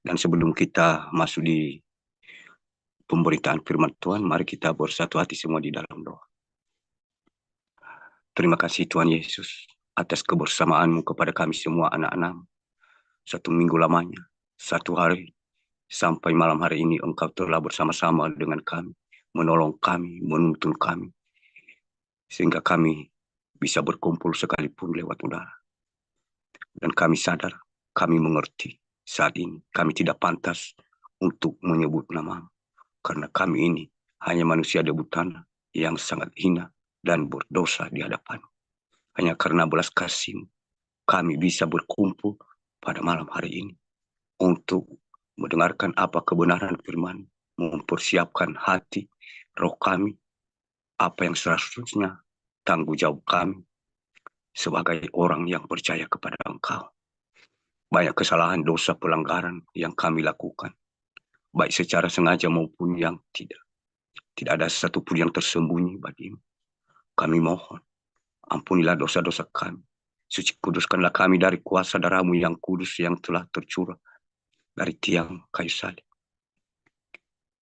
Dan sebelum kita masuk di pemberitaan firman Tuhan, mari kita bersatu hati semua di dalam doa. Terima kasih Tuhan Yesus atas kebersamaan-Mu kepada kami semua anak-anak. Satu minggu lamanya, satu hari, sampai malam hari ini Engkau telah bersama-sama dengan kami, menolong kami, menuntun kami, sehingga kami bisa berkumpul sekalipun lewat udara. Dan kami sadar, kami mengerti saat ini kami tidak pantas untuk menyebut nama-Mu, karena kami ini hanya manusia debu tanah yang sangat hina dan berdosa di hadapan. Hanya karena belas kasih-Mu, kami bisa berkumpul pada malam hari ini untuk mendengarkan apa kebenaran firman, mempersiapkan hati, roh kami, apa yang seharusnya tanggung jawab kami sebagai orang yang percaya kepada Engkau. Banyak kesalahan, dosa, pelanggaran yang kami lakukan, baik secara sengaja maupun yang tidak. Tidak ada satupun yang tersembunyi bagi-Mu. Kami mohon, ampunilah dosa-dosa kami. Suci kuduskanlah kami dari kuasa darah-Mu yang kudus yang telah tercurah dari tiang kayu salib.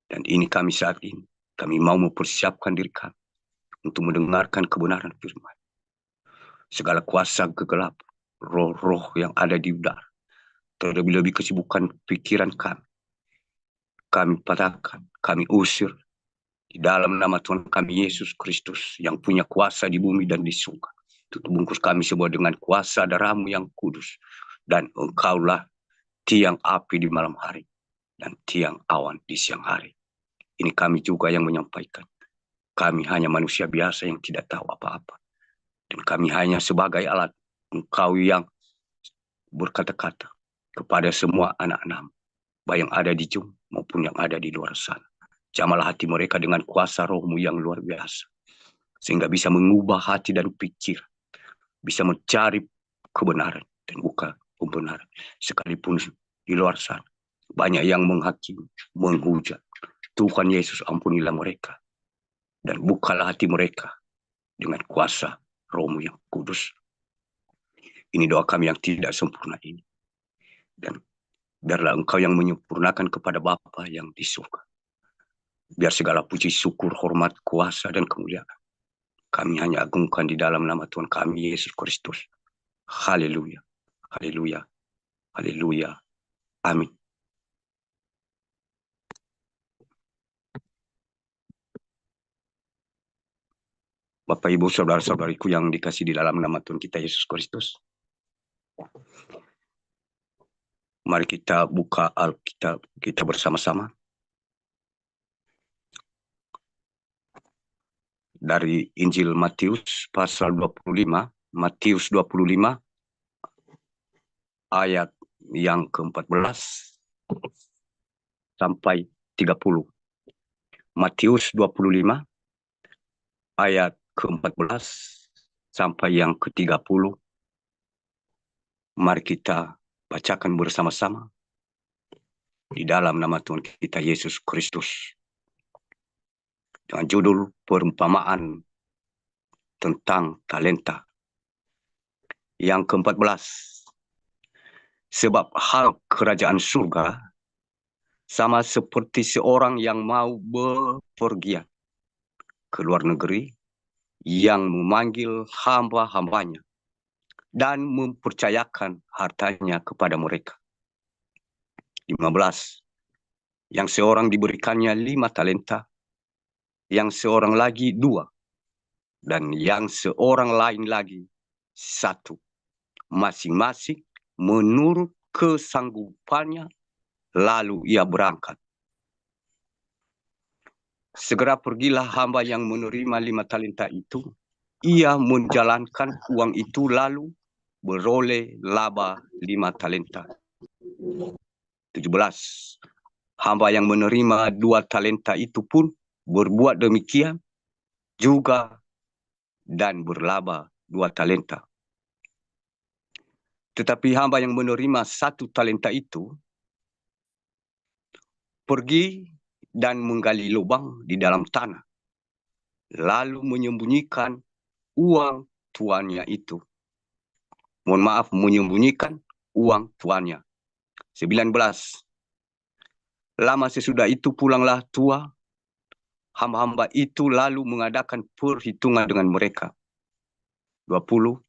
Dan ini kami saat ini, kami mau mempersiapkan diri kami untuk mendengarkan kebenaran firman. Segala kuasa kegelapan, roh-roh yang ada di udara, terlebih-lebih kesibukan pikiran kami patahkan, kami usir di dalam nama Tuhan kami Yesus Kristus yang punya kuasa di bumi dan di surga. Tutup bungkus kami semua dengan kuasa darah-Mu yang kudus. Dan Engkaulah tiang api di malam hari dan tiang awan di siang hari. Ini kami juga yang menyampaikan. Kami hanya manusia biasa yang tidak tahu apa-apa. Dan kami hanya sebagai alat Engkau yang berkata-kata kepada semua anak-anak, baik yang ada di Zoom maupun yang ada di luar sana. Jamalah hati mereka dengan kuasa roh-Mu yang luar biasa, sehingga bisa mengubah hati dan pikir, bisa mencari kebenaran dan bukan pembenaran. Sekalipun di luar sana banyak yang menghakimi, menghujat. Tuhan Yesus, ampunilah mereka dan bukalah hati mereka dengan kuasa roh-Mu yang kudus. Ini doa kami yang tidak sempurna ini. Dan biarlah Engkau yang menyempurnakan kepada Bapa yang di surga. Biar segala puji, syukur, hormat, kuasa, dan kemuliaan kami hanya agungkan di dalam nama Tuhan kami, Yesus Kristus. Haleluya, haleluya, haleluya. Amin. Bapak, Ibu, saudara-saudariku yang dikasih di dalam nama Tuhan kita Yesus Kristus. Mari kita buka Alkitab kita bersama-sama. Dari Injil Matius pasal 25, Matius 25 ayat yang ke-14 sampai 30. Matius 25 ayat ke-14 sampai yang ke-30. Mari kita bacakan bersama-sama di dalam nama Tuhan kita Yesus Kristus. Dengan judul perumpamaan tentang talenta. Yang ke-14. Sebab hal kerajaan surga sama seperti seorang yang mau bepergian ke luar negeri, yang memanggil hamba-hambanya dan mempercayakan hartanya kepada mereka. 15. Yang seorang diberikannya 5 talenta, yang seorang lagi 2, dan yang seorang lain lagi 1, masing-masing menurut kesanggupannya. Lalu ia berangkat. Segera pergilah hamba yang menerima 5 talenta itu. Ia menjalankan uang itu lalu beroleh laba 5 talenta. 17. Hamba yang menerima 2 talenta itu pun berbuat demikian juga dan berlaba 2 talenta. Tetapi hamba yang menerima 1 talenta itu pergi dan menggali lubang di dalam tanah, lalu menyembunyikan uang tuannya itu. Menyembunyikan uang tuannya. 19. Lama sesudah itu pulanglah tua hamba-hamba itu lalu mengadakan perhitungan dengan mereka. 20.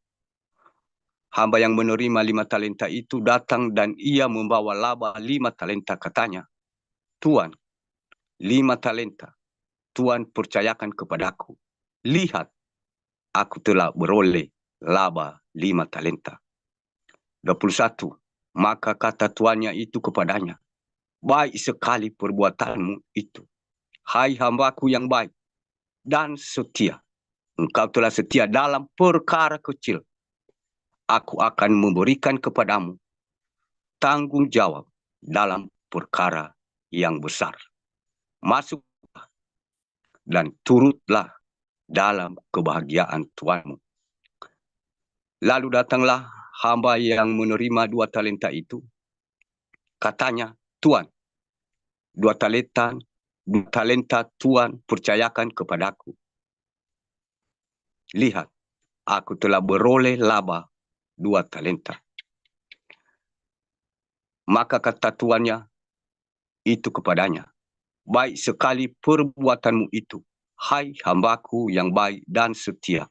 Hamba yang menerima 5 talenta itu datang dan ia membawa laba 5 talenta, katanya, Tuan, 5 talenta Tuan percayakan kepadaku. Lihat, aku telah beroleh laba 5 talenta. 21. Maka kata tuannya itu kepadanya, baik sekali perbuatanmu itu, hai hambaku yang baik dan setia. Engkau telah setia dalam perkara kecil. Aku akan memberikan kepadamu tanggung jawab dalam perkara yang besar. Masuk dan turutlah dalam kebahagiaan Tuanmu. Lalu datanglah hamba yang menerima 2 talenta itu. Katanya, Tuan, 2 talenta Tuan percayakan kepadaku. Lihat, aku telah beroleh laba 2 talenta. Maka kata tuannya itu kepadanya, baik sekali perbuatanmu itu, hai hambaku yang baik dan setia.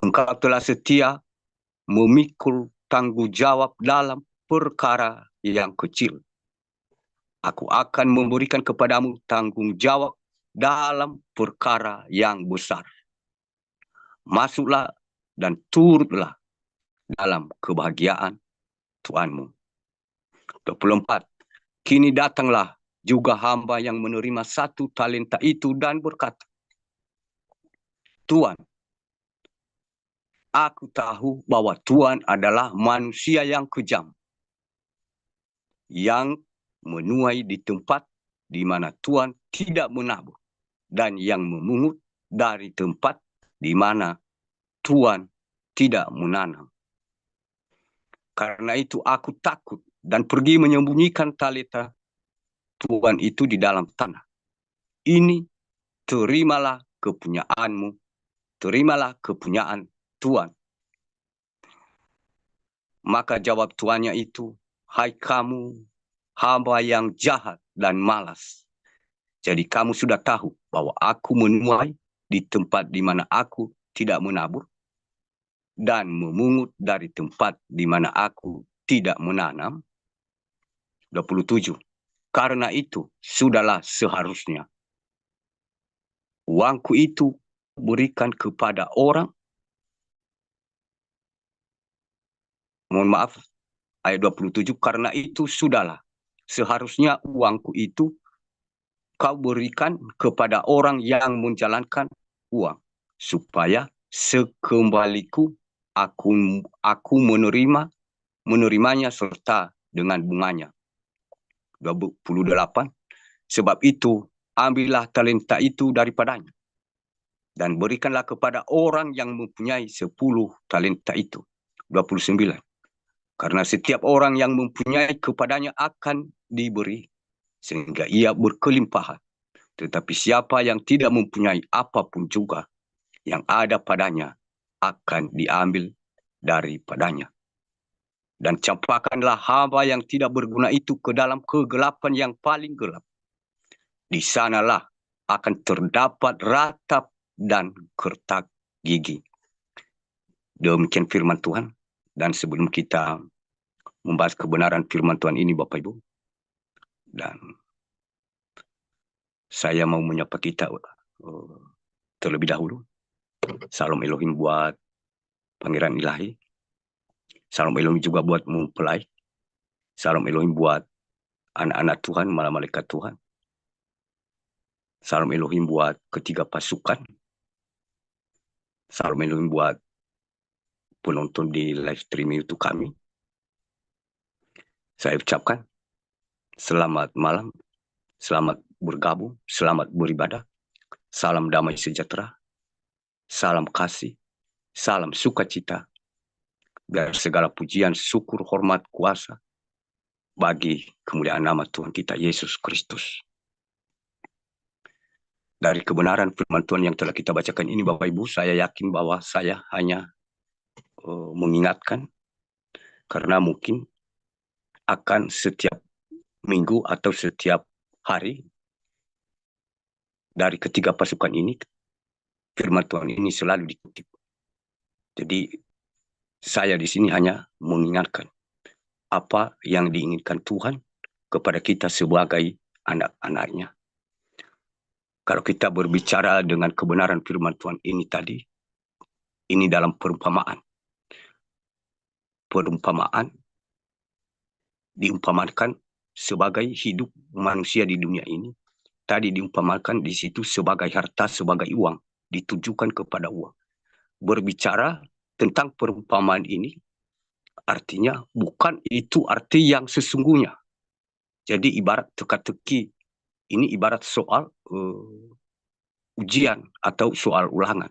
Engkau telah setia memikul tanggung jawab dalam perkara yang kecil. Aku akan memberikan kepadamu tanggung jawab dalam perkara yang besar. Masuklah dan turutlah dalam kebahagiaan Tuanmu. 24. Kini datanglah juga hamba yang menerima 1 talenta itu dan berkata, Tuan, aku tahu bahwa Tuan adalah manusia yang kejam, yang menuai di tempat di mana Tuan tidak menabur, dan yang memungut dari tempat di mana Tuan tidak menanam. Karena itu aku takut dan pergi menyembunyikan talenta Tuan itu di dalam tanah. Ini terimalah kepunyaanmu, terimalah kepunyaan Tuan. Maka jawab tuannya itu, hai kamu hamba yang jahat dan malas. Jadi kamu sudah tahu bahwa aku menuai di tempat di mana aku tidak menabur, dan memungut dari tempat di mana aku tidak menanam. 27. Karena itu sudahlah seharusnya uangku itu berikan kepada orang. Mohon maaf, ayat 27, karena itu sudahlah seharusnya uangku itu kau berikan kepada orang yang menjalankan uang, supaya sekembaliku aku menerimanya serta dengan bunganya. 28. Sebab itu ambillah talenta itu daripadanya dan berikanlah kepada orang yang mempunyai 10 talenta itu. 29. Karena setiap orang yang mempunyai kepadanya akan diberi, sehingga ia berkelimpahan. Tetapi siapa yang tidak mempunyai apapun juga, yang ada padanya akan diambil daripadanya. Dan campakkanlah hamba yang tidak berguna itu ke dalam kegelapan yang paling gelap. Di sanalah akan terdapat ratap dan kertak gigi. Demikian firman Tuhan. Dan sebelum kita membahas kebenaran firman Tuhan ini, Bapak Ibu, dan saya mau menyapa kita terlebih dahulu. Salam Elohim buat Pangeran Ilahi. Salam Elohim juga buat mempelai. Salam Elohim buat anak-anak Tuhan, malaikat Tuhan. Salam Elohim buat ketiga pasukan. Salam Elohim buat penonton di live streaming itu kami. Saya ucapkan selamat malam, selamat bergabung, selamat beribadah. Salam damai sejahtera, salam kasih, salam sukacita. Biar segala pujian, syukur, hormat, kuasa bagi kemuliaan nama Tuhan kita Yesus Kristus. Dari kebenaran firman Tuhan yang telah kita bacakan ini, Bapak Ibu, saya yakin bahwa saya hanya mengingatkan, karena mungkin akan setiap minggu atau setiap hari dari ketiga pasukan ini, firman Tuhan ini selalu dikutip. Jadi saya di sini hanya mengingatkan apa yang diinginkan Tuhan kepada kita sebagai anak-anaknya. Kalau kita berbicara dengan kebenaran firman Tuhan ini tadi, ini dalam perumpamaan. Perumpamaan diumpamakan sebagai hidup manusia di dunia ini. Tadi diumpamakan di situ sebagai harta, sebagai uang. Ditujukan kepada uang. Berbicara tentang perumpamaan ini, artinya bukan itu arti yang sesungguhnya. Jadi ibarat teka-teki, ini ibarat soal ujian atau soal ulangan.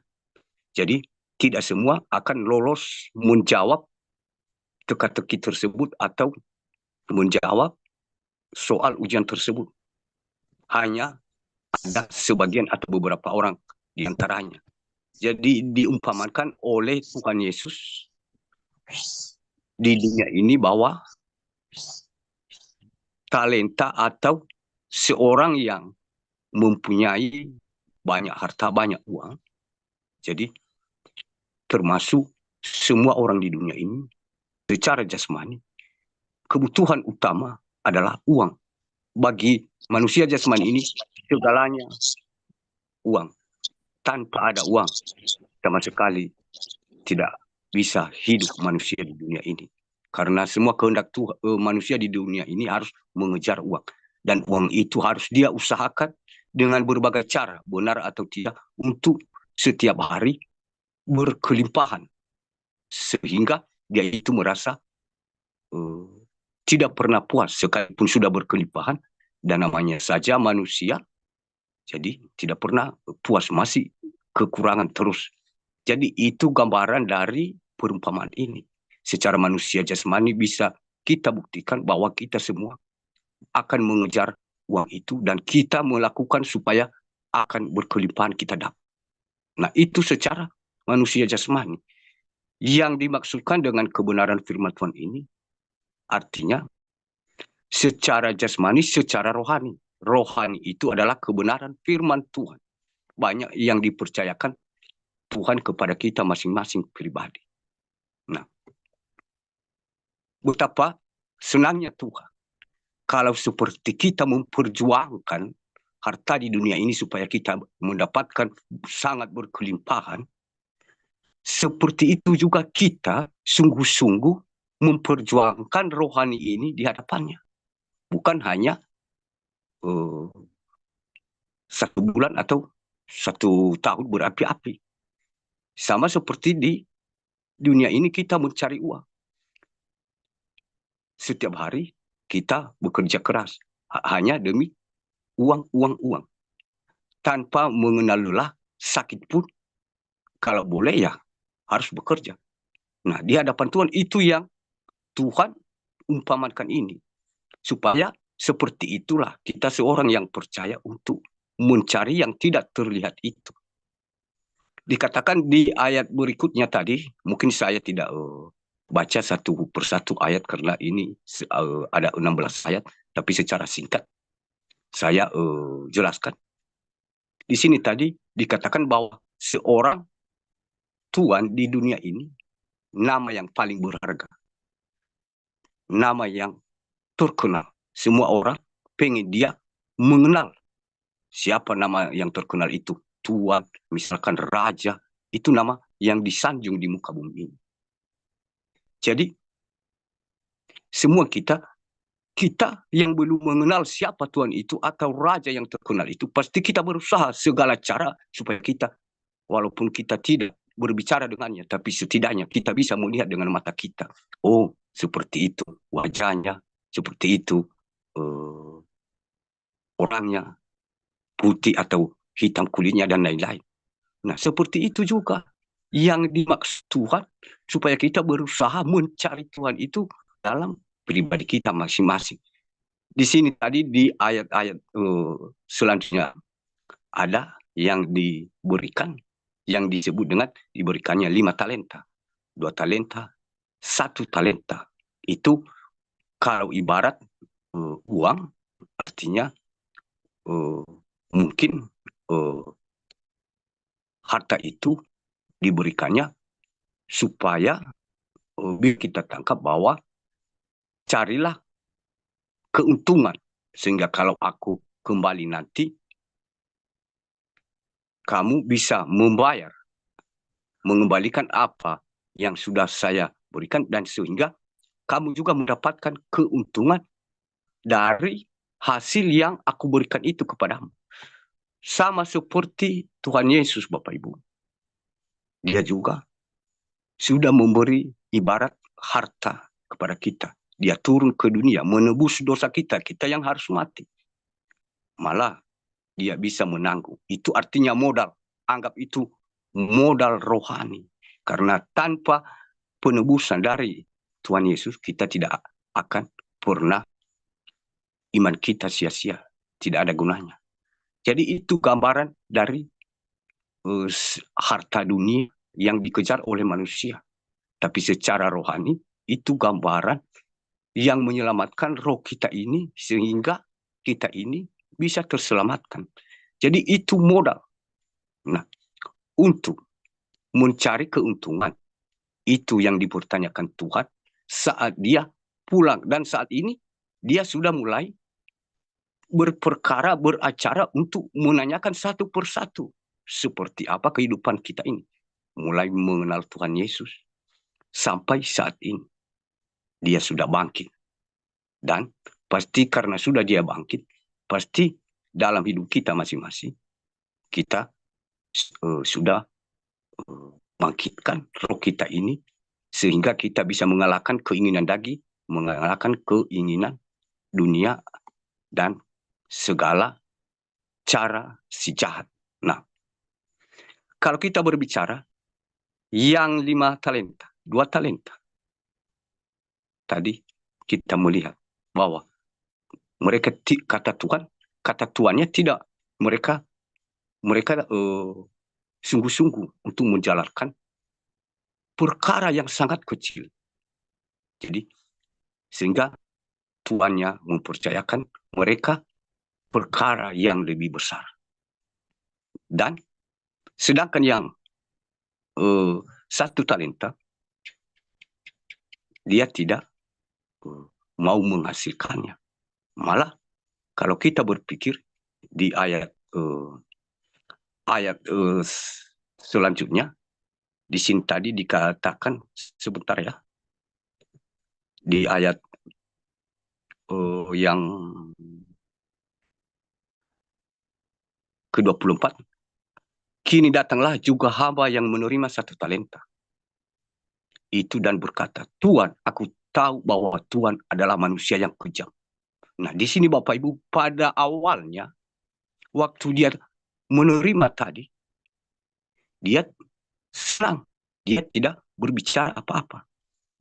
Jadi tidak semua akan lolos menjawab teka-teki tersebut atau menjawab soal ujian tersebut. Hanya ada sebagian atau beberapa orang di antaranya. Jadi diumpamakan oleh Tuhan Yesus di dunia ini bahwa talenta atau seorang yang mempunyai banyak harta, banyak uang. Jadi termasuk semua orang di dunia ini secara jasmani, kebutuhan utama adalah uang. Bagi manusia jasmani ini segalanya uang. Tanpa ada uang sama sekali tidak bisa hidup manusia di dunia ini. Karena semua kehendak manusia di dunia ini harus mengejar uang. Dan uang itu harus dia usahakan dengan berbagai cara, benar atau tidak, untuk setiap hari berkelimpahan. Sehingga dia itu merasa tidak pernah puas sekalipun sudah berkelimpahan. Dan namanya saja manusia, jadi tidak pernah puas, masih kekurangan terus. Jadi itu gambaran dari perumpamaan ini. Secara manusia jasmani bisa kita buktikan bahwa kita semua akan mengejar uang itu dan kita melakukan supaya akan berkelimpahan kita dapat. Nah itu secara manusia jasmani. Yang dimaksudkan dengan kebenaran firman Tuhan ini artinya secara jasmani, secara rohani. Rohani itu adalah kebenaran firman Tuhan. Banyak yang dipercayakan Tuhan kepada kita masing-masing pribadi. Nah, betapa senangnya Tuhan kalau seperti kita memperjuangkan harta di dunia ini supaya kita mendapatkan sangat berkelimpahan. Seperti itu juga kita sungguh-sungguh memperjuangkan rohani ini di hadapannya. Bukan hanya 1 bulan atau 1 tahun berapi-api. Sama seperti di dunia ini kita mencari uang. Setiap hari kita bekerja keras hanya demi uang. Tanpa mengenal lelah, sakit pun kalau boleh ya harus bekerja. Nah di hadapan Tuhan itu yang Tuhan umpamakan ini. Supaya seperti itulah kita seorang yang percaya untuk mencari yang tidak terlihat itu. Dikatakan di ayat berikutnya tadi, mungkin saya tidak baca satu persatu ayat karena ini ada 16 ayat, tapi secara singkat saya jelaskan. Di sini tadi dikatakan bahwa seorang tuan di dunia ini, nama yang paling berharga, nama yang terkenal. Semua orang pengen dia mengenal siapa nama yang terkenal itu. Tuan, misalkan raja, itu nama yang disanjung di muka bumi ini. Jadi, semua kita yang belum mengenal siapa Tuhan itu atau raja yang terkenal itu, pasti kita berusaha segala cara supaya kita, walaupun kita tidak berbicara dengannya, tapi setidaknya kita bisa melihat dengan mata kita. Oh, seperti itu wajahnya, seperti itu orangnya, putih atau hitam kulitnya dan lain-lain. Nah, seperti itu juga yang dimaksud Tuhan supaya kita berusaha mencari Tuhan itu dalam pribadi kita masing-masing. Di sini tadi di ayat-ayat selanjutnya ada yang diberikan, yang disebut dengan diberikannya 5 talenta, 2 talenta, 1 talenta. Itu kalau ibarat uang, artinya uh, mungkin uh, harta itu diberikannya supaya biar kita tangkap bahwa carilah keuntungan. Sehingga kalau aku kembali nanti, kamu bisa membayar, mengembalikan apa yang sudah saya berikan, dan sehingga kamu juga mendapatkan keuntungan dari hasil yang aku berikan itu kepadamu. Sama seperti Tuhan Yesus, Bapak Ibu. Dia juga sudah memberi ibarat harta kepada kita. Dia turun ke dunia menebus dosa kita, kita yang harus mati. Malah dia bisa menanggung. Itu artinya modal. Anggap itu modal rohani. Karena tanpa penebusan dari Tuhan Yesus, kita tidak akan pernah, iman kita sia-sia. Tidak ada gunanya. Jadi itu gambaran dari harta dunia yang dikejar oleh manusia. Tapi secara rohani, itu gambaran yang menyelamatkan roh kita ini, sehingga kita ini bisa terselamatkan. Jadi itu modal. Nah, untuk mencari keuntungan, itu yang dipertanyakan Tuhan saat dia pulang. Dan saat ini, dia sudah mulai berperkara, beracara untuk menanyakan satu persatu. Seperti apa kehidupan kita ini. Mulai mengenal Tuhan Yesus. Sampai saat ini. Dia sudah bangkit. Dan pasti karena sudah dia bangkit, pasti dalam hidup kita masing-masing, kita sudah bangkitkan roh kita ini, sehingga kita bisa mengalahkan keinginan daging, mengalahkan keinginan dunia, dan segala cara si jahat. Nah, kalau kita berbicara, yang 5 talenta, 2 talenta, tadi kita melihat bahwa mereka kata Tuannya tidak, mereka sungguh-sungguh untuk menjalankan perkara yang sangat kecil. Jadi sehingga tuannya mempercayakan mereka perkara yang lebih besar. Dan sedangkan yang 1 talenta, dia tidak mau menghasilkannya. Malah kalau kita berpikir di ayat selanjutnya, di sini tadi dikatakan, sebentar ya, di ayat yang ke-24, kini datanglah juga hamba yang menerima 1 talenta itu dan berkata, Tuan, aku tahu bahwa Tuan adalah manusia yang kejam. Nah, di sini Bapak Ibu, pada awalnya, waktu dia menerima tadi, dia senang, dia tidak berbicara apa-apa.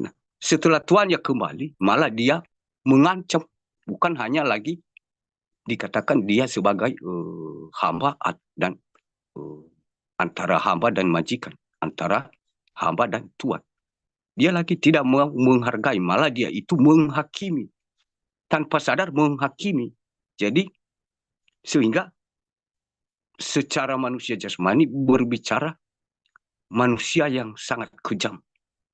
Nah, setelah tuannya kembali, malah dia mengancam, bukan hanya lagi dikatakan dia sebagai hamba dan antara hamba dan majikan, antara hamba dan tuan. Dia lagi tidak menghargai, malah dia itu menghakimi, tanpa sadar menghakimi. Jadi sehingga secara manusia jasmani berbicara manusia yang sangat kejam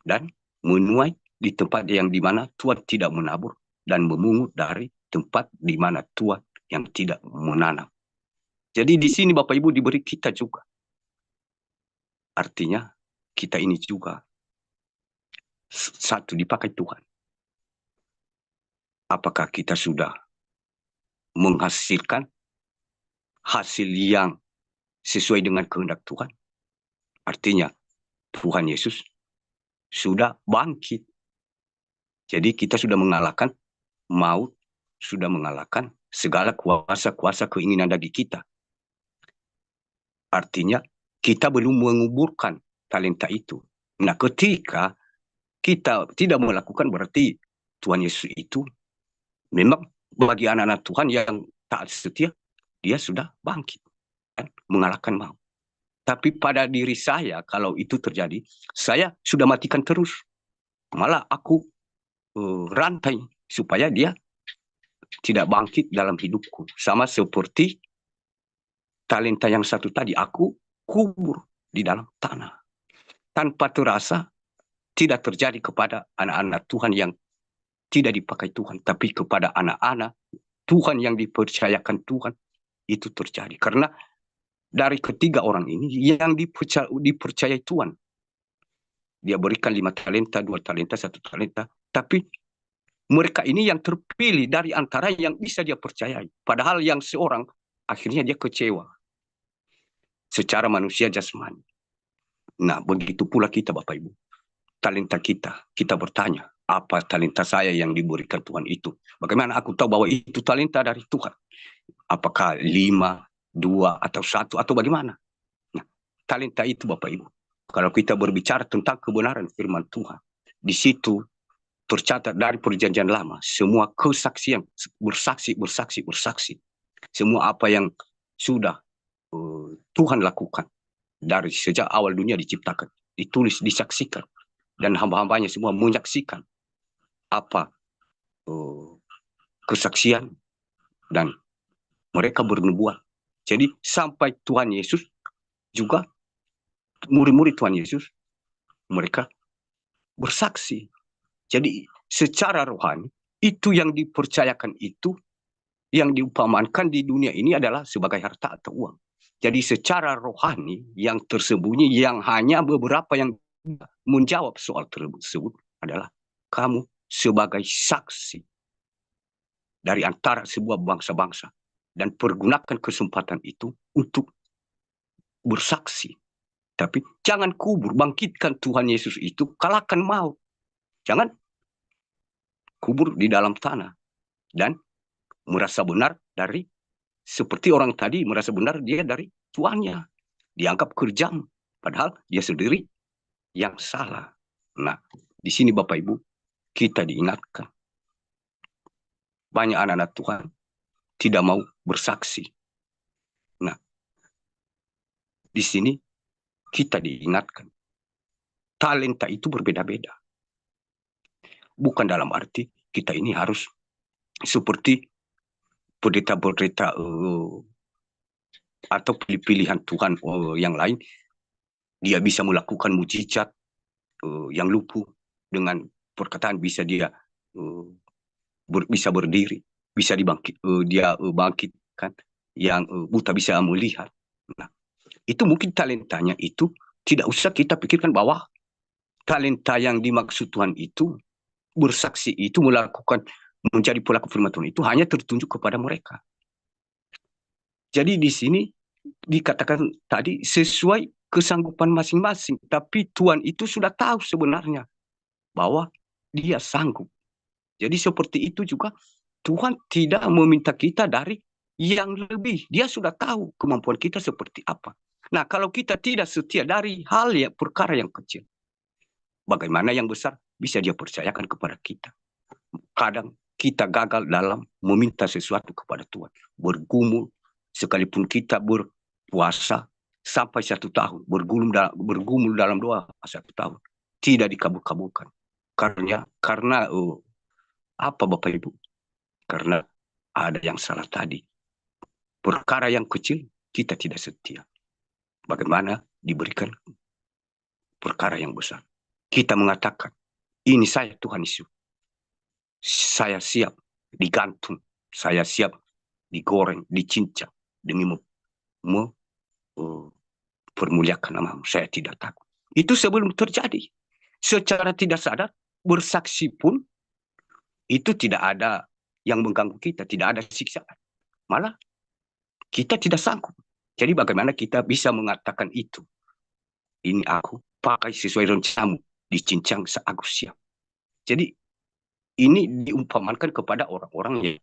dan menuai di tempat yang dimana Tuhan tidak menabur, dan memungut dari tempat di mana Tuhan yang tidak menanam. Jadi di sini Bapak Ibu diberi kita juga. Artinya kita ini juga satu dipakai Tuhan. Apakah kita sudah menghasilkan hasil yang sesuai dengan kehendak Tuhan? Artinya Tuhan Yesus sudah bangkit. Jadi kita sudah mengalahkan maut, sudah mengalahkan segala kuasa-kuasa keinginan daging kita. Artinya kita belum menguburkan talenta itu. Nah, ketika kita tidak melakukan, berarti Tuhan Yesus itu memang bagi anak-anak Tuhan yang taat setia, dia sudah bangkit dan mengalahkan maut. Tapi pada diri saya, kalau itu terjadi, saya sudah matikan terus. Malah aku rantai supaya dia tidak bangkit dalam hidupku. Sama seperti talenta yang satu tadi, aku kubur di dalam tanah. Tanpa terasa tidak terjadi kepada anak-anak Tuhan yang tidak dipakai Tuhan, tapi kepada anak-anak Tuhan yang dipercayakan Tuhan itu terjadi. Karena dari ketiga orang ini yang dipercayai Tuhan, dia berikan 5 talenta, 2 talenta, 1 talenta, tapi mereka ini yang terpilih dari antara yang bisa dia percayai. Padahal yang seorang akhirnya dia kecewa secara manusia jasmani. Nah, begitu pula kita Bapak Ibu. Talenta kita bertanya, apa talenta saya yang diberikan Tuhan itu? Bagaimana aku tahu bahwa itu talenta dari Tuhan? Apakah 5, 2, atau 1, atau bagaimana? Nah, talenta itu Bapak Ibu. Kalau kita berbicara tentang kebenaran firman Tuhan, di situ tercatat dari perjanjian lama, semua kesaksian, bersaksi. Semua apa yang sudah Tuhan lakukan dari sejak awal dunia diciptakan, ditulis, disaksikan. Dan hamba-hambanya semua menyaksikan apa kesaksian dan mereka bernubuat. Jadi sampai Tuhan Yesus juga, murid-murid Tuhan Yesus, mereka bersaksi. Jadi secara rohani, itu yang dipercayakan itu, yang diumpamakan di dunia ini adalah sebagai harta atau uang. Jadi secara rohani yang tersembunyi, yang hanya beberapa yang menjawab soal tersebut adalah kamu sebagai saksi dari antara sebuah bangsa-bangsa. Dan pergunakan kesempatan itu untuk bersaksi. Tapi jangan kubur, bangkitkan Tuhan Yesus itu, kalahkan maut. Jangan kubur di dalam tanah dan merasa benar dari, seperti orang tadi merasa benar dia dari tuannya, dianggap kejam, padahal dia sendiri yang salah. Nah, di sini Bapak Ibu, kita diingatkan banyak anak-anak Tuhan tidak mau bersaksi. Nah, di sini kita diingatkan talenta itu berbeda-beda. Bukan dalam arti kita ini harus seperti pendeta-pendeta atau pilihan Tuhan yang lain, dia bisa melakukan mujizat yang lumpuh dengan perkataan bisa dia bisa berdiri, bisa dia bangkitkan, yang buta bisa melihat. Nah, itu mungkin talentanya itu tidak usah kita pikirkan bahwa talenta yang dimaksud Tuhan itu, bersaksi itu, melakukan, menjadi pelaku firman Tuhan itu hanya tertunjuk kepada mereka. Jadi di sini dikatakan tadi sesuai kesanggupan masing-masing, tapi Tuhan itu sudah tahu sebenarnya bahwa dia sanggup. Jadi seperti itu juga Tuhan tidak meminta kita dari yang lebih. Dia sudah tahu kemampuan kita seperti apa. Nah, kalau kita tidak setia dari hal yang perkara yang kecil, bagaimana yang besar bisa dia percayakan kepada kita. Kadang kita gagal dalam meminta sesuatu kepada Tuhan. Bergumul, sekalipun kita berpuasa sampai 1 tahun, bergumul dalam doa 1 tahun, tidak dikabul-kabulkan. Karena apa Bapak Ibu? Karena ada yang salah tadi. Perkara yang kecil kita tidak setia. Bagaimana diberikan perkara yang besar? Kita mengatakan, ini saya Tuhan Yesus. Saya siap digantung. Saya siap digoreng, dicincang demi permuliakan namamu. Saya tidak takut. Itu sebelum terjadi. Secara tidak sadar, bersaksi pun itu tidak ada yang mengganggu kita, tidak ada siksaan. Malah kita tidak sanggup. Jadi bagaimana kita bisa mengatakan itu? Ini aku pakai sesuai rencanamu, dicincang seagus siap. Jadi ini diumpamakan kepada orang-orang yang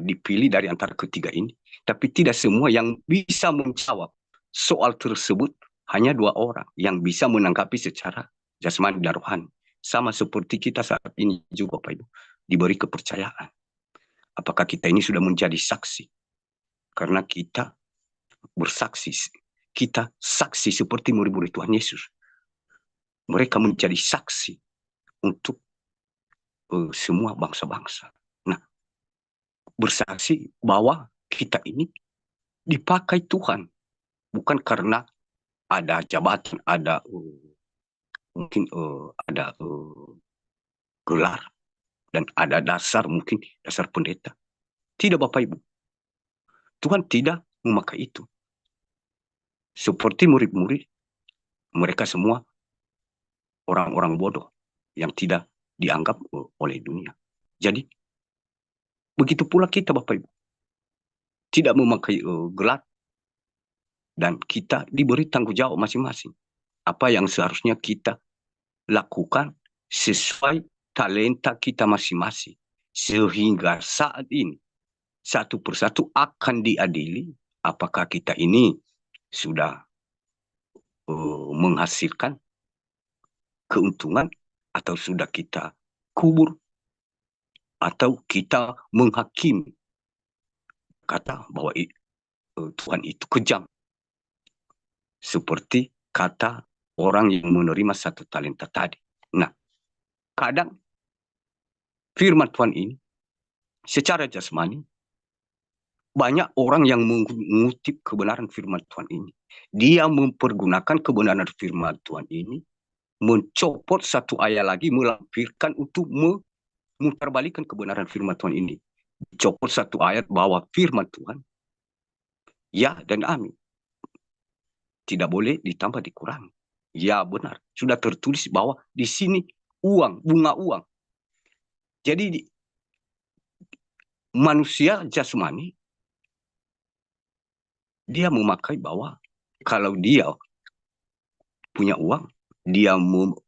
dipilih dari antara ketiga ini. Tapi tidak semua yang bisa menjawab soal tersebut, hanya 2 orang yang bisa menanggapi secara jasmani dan rohani. Sama seperti kita saat ini juga Bapak Ibu, diberi kepercayaan. Apakah kita ini sudah menjadi saksi? Karena kita bersaksi, kita saksi seperti murid-murid Tuhan Yesus. Mereka menjadi saksi untuk semua bangsa-bangsa. Nah, bersaksi bahwa kita ini dipakai Tuhan, bukan karena ada jabatan, ada mungkin ada gelar, dan ada dasar, mungkin dasar pendeta. Tidak, Bapak Ibu. Tuhan tidak memakai itu. Seperti murid-murid, mereka semua orang-orang bodoh yang tidak dianggap oleh dunia. Jadi, begitu pula kita, Bapak Ibu. Tidak memakai gelar, dan kita diberi tanggung jawab masing-masing. Apa yang seharusnya kita lakukan sesuai talenta kita masing-masing. Sehingga saat ini, satu persatu akan diadili apakah kita ini sudah menghasilkan keuntungan atau sudah kita kubur, atau kita menghakimi kata bahwa Tuhan itu kejam, seperti kata orang yang menerima satu talenta tadi. Nah, kadang firman Tuhan ini secara jasmani banyak orang yang mengutip kebenaran firman Tuhan ini. Dia mempergunakan kebenaran firman Tuhan ini, mencopot satu ayat lagi, melampirkan untuk memutarbalikkan kebenaran firman Tuhan ini. Copot satu ayat bahwa firman Tuhan ya dan amin, tidak boleh ditambah dikurangi. Ya benar, sudah tertulis bahwa di sini uang, bunga uang. Jadi manusia jasmani dia memakai bahwa kalau dia punya uang, dia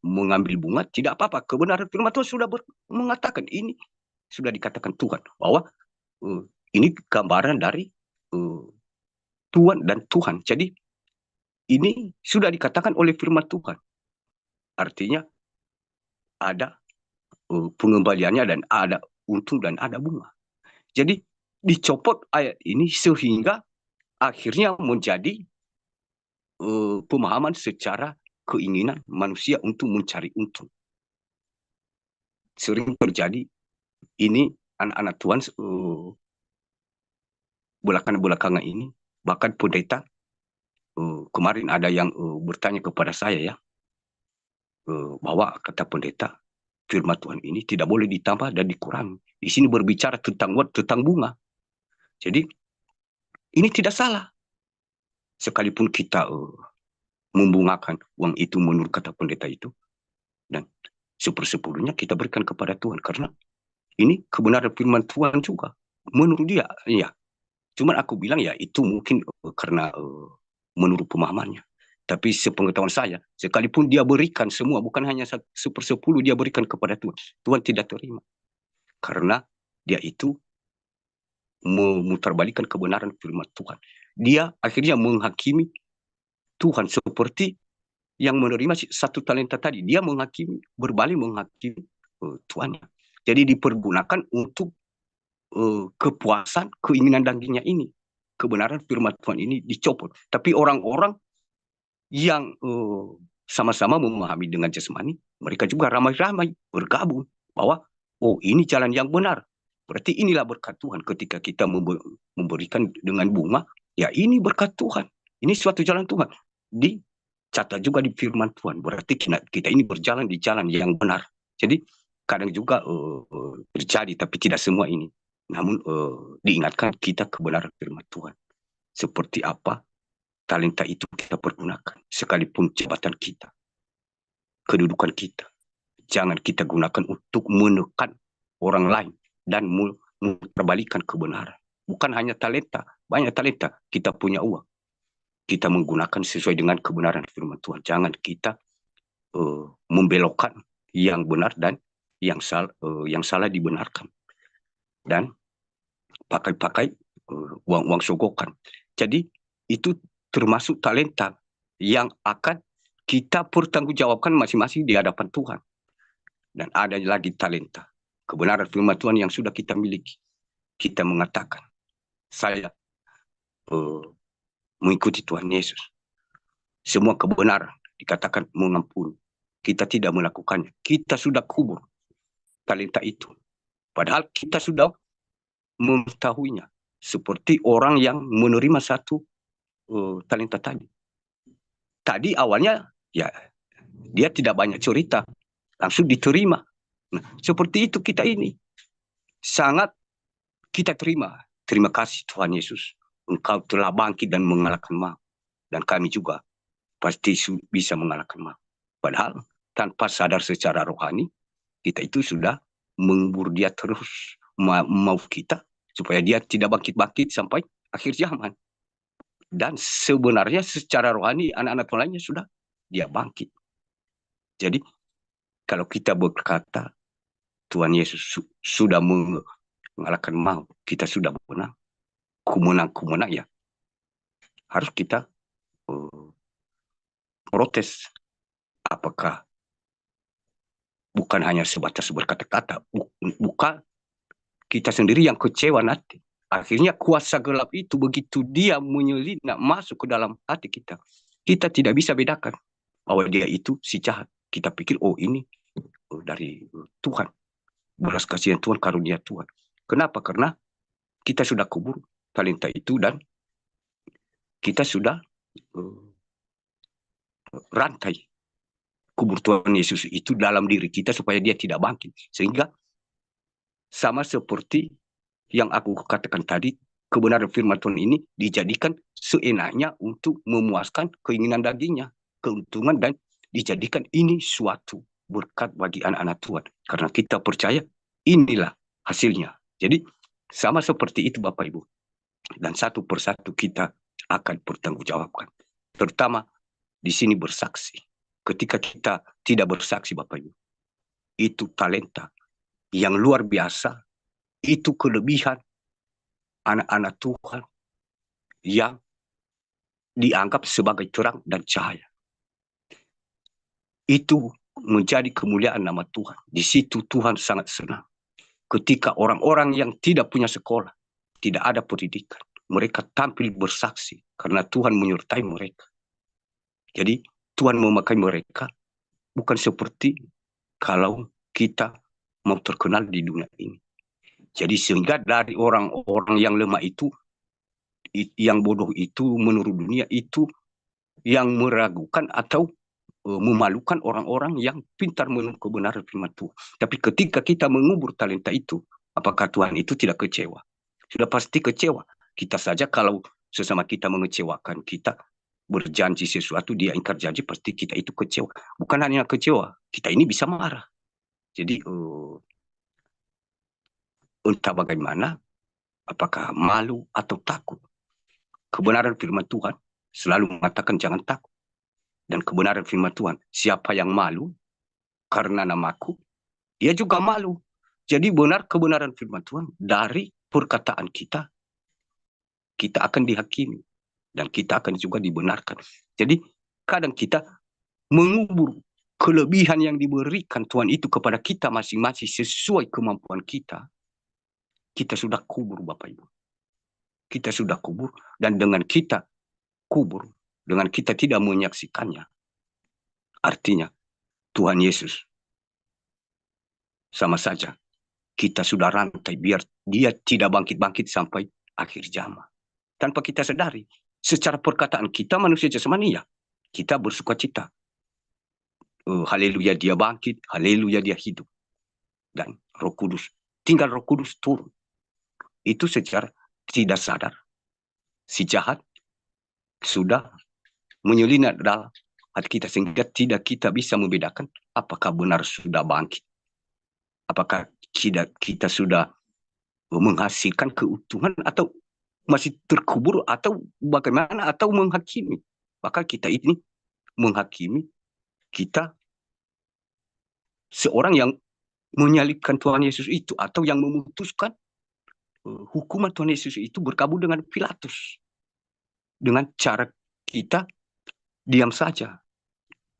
mengambil bunga, tidak apa-apa. Kebenaran firman Tuhan sudah mengatakan ini, sudah dikatakan Tuhan bahwa ini gambaran dari Tuhan dan Tuhan. Jadi ini sudah dikatakan oleh firman Tuhan. Artinya ada pengembaliannya, dan ada untung dan ada bunga. Jadi dicopot ayat ini sehingga akhirnya menjadi pemahaman secara keinginan manusia untuk mencari untung. Sering terjadi ini anak-anak Tuhan belakangan ini, bahkan pendeta kemarin ada yang bertanya kepada saya ya, bahwa kata pendeta firman Tuhan ini tidak boleh ditambah dan dikurangi. Di sini berbicara tentang bunga. Jadi ini tidak salah. Sekalipun kita membungakan uang itu menurut kata pendeta itu, dan sepersepuluhnya kita berikan kepada Tuhan, karena ini kebenaran firman Tuhan juga menurut dia. Ya, cuman aku bilang ya itu mungkin karena menurut pemahamannya. Tapi sepengetahuan saya, sekalipun dia berikan semua, bukan hanya sepersepuluh dia berikan kepada Tuhan, Tuhan tidak terima, karena dia itu memutarbalikkan kebenaran firman Tuhan. Dia akhirnya menghakimi Tuhan, seperti yang menerima satu talenta tadi. Dia menghakimi, berbalik menghakimi Tuhannya. Jadi dipergunakan untuk kepuasan, keinginan dagingnya ini. Kebenaran firman Tuhan ini dicopot. Tapi orang-orang yang sama-sama memahami dengan jasmani, mereka juga ramai-ramai bergabung bahwa oh ini jalan yang benar. Berarti inilah berkat Tuhan. Ketika kita memberikan dengan bunga, ya ini berkat Tuhan. Ini suatu jalan Tuhan. Dicatat juga di firman Tuhan. Berarti kita ini berjalan di jalan yang benar. Jadi kadang juga terjadi, tapi tidak semua ini. Namun diingatkan kita kebenaran firman Tuhan. Seperti apa talenta itu kita pergunakan. Sekalipun jabatan kita, kedudukan kita, jangan kita gunakan untuk menekan orang lain dan memperbalikan kebenaran. Bukan hanya talenta, banyak talenta. Kita punya uang, kita menggunakan sesuai dengan kebenaran firman Tuhan. Jangan kita membelokkan yang benar dan yang salah dibenarkan. Dan pakai uang sogokan. Jadi itu termasuk talenta yang akan kita pertanggungjawabkan masing-masing di hadapan Tuhan. Dan ada lagi talenta kebenaran firman Tuhan yang sudah kita miliki. Kita mengatakan, saya mengikuti Tuhan Yesus. Semua kebenaran dikatakan mengampuni. Kita tidak melakukannya. Kita sudah kubur talenta itu. Padahal kita sudah mengetahuinya. Seperti orang yang menerima satu talenta tadi. Tadi awalnya ya dia tidak banyak cerita, langsung diterima. Nah, seperti itu kita ini. Sangat kita terima. Terima kasih Tuhan Yesus. Engkau telah bangkit dan mengalahkan maut. Dan kami juga pasti bisa mengalahkan maut. Padahal tanpa sadar secara rohani, kita itu sudah mengubur dia terus mau kita. Supaya dia tidak bangkit-bangkit sampai akhir zaman. Dan sebenarnya secara rohani anak-anak Tuhan lainnya sudah dia bangkit. Jadi kalau kita berkata Tuhan Yesus sudah mengalahkan maut, kita sudah menang. Kumenang ya. Harus kita protes. Apakah bukan hanya sebatas berkata-kata, bukan kita sendiri yang kecewa nanti. Akhirnya kuasa gelap itu begitu dia menyelinap masuk ke dalam hati kita. Kita tidak bisa bedakan bahwa dia itu si jahat. Kita pikir, oh ini dari Tuhan. Belas kasihan Tuhan, karunia Tuhan. Kenapa? Karena kita sudah kubur talenta itu dan kita sudah rantai kubur Tuhan Yesus itu dalam diri kita supaya dia tidak bangkit. Sehingga sama seperti yang aku katakan tadi, kebenaran firman Tuhan ini dijadikan seenaknya untuk memuaskan keinginan dagingnya, keuntungan, dan dijadikan ini suatu berkat bagi anak-anak Tuhan. Karena kita percaya inilah hasilnya. Jadi sama seperti itu Bapak Ibu. Dan satu persatu kita akan bertanggungjawabkan. Terutama di sini bersaksi. Ketika kita tidak bersaksi Bapak Ibu, itu talenta yang luar biasa, itu kelebihan anak-anak Tuhan yang dianggap sebagai terang dan cahaya. Itu menjadi kemuliaan nama Tuhan. Di situ Tuhan sangat senang. Ketika orang-orang yang tidak punya sekolah, tidak ada pendidikan, mereka tampil bersaksi karena Tuhan menyertai mereka. Jadi Tuhan memakai mereka bukan seperti kalau kita mau terkenal di dunia ini. Jadi sehingga dari orang-orang yang lemah itu, yang bodoh itu menurut dunia itu, yang meragukan atau memalukan orang-orang yang pintar menurut kebenaran firman Tuhan. Tapi ketika kita mengubur talenta itu, apakah Tuhan itu tidak kecewa? Sudah pasti kecewa. Kita saja kalau sesama kita mengecewakan kita, berjanji sesuatu, dia ingkar janji, pasti kita itu kecewa. Bukan hanya kecewa, kita ini bisa marah. Jadi entah bagaimana, apakah malu atau takut. Kebenaran firman Tuhan selalu mengatakan jangan takut. Dan kebenaran firman Tuhan, siapa yang malu karena namaku, dia juga malu. Jadi benar kebenaran firman Tuhan, dari perkataan kita, kita akan dihakimi. Dan kita akan juga dibenarkan. Jadi kadang kita mengubur kelebihan yang diberikan Tuhan itu kepada kita masing-masing sesuai kemampuan kita. Kita sudah kubur Bapak Ibu. Kita sudah kubur. Dan dengan kita kubur, dengan kita tidak menyaksikannya, artinya Tuhan Yesus sama saja kita sudah rantai biar dia tidak bangkit-bangkit sampai akhir zaman. Tanpa kita sadari, secara perkataan kita manusia jasmani ya, kita bersuka cita. Haleluya dia bangkit, haleluya dia hidup. Dan Roh Kudus, tinggal Roh Kudus turun. Itu secara tidak sadar. Si jahat sudah menyelinap dalam hati kita sehingga tidak kita bisa membedakan apakah benar sudah bangkit. Apakah kita sudah menghasilkan keuntungan atau masih terkubur atau bagaimana atau menghakimi. Maka kita ini menghakimi kita seorang yang menyalibkan Tuhan Yesus itu atau yang memutuskan hukuman Tuhan Yesus itu berkabul dengan Pilatus. Dengan cara kita diam saja.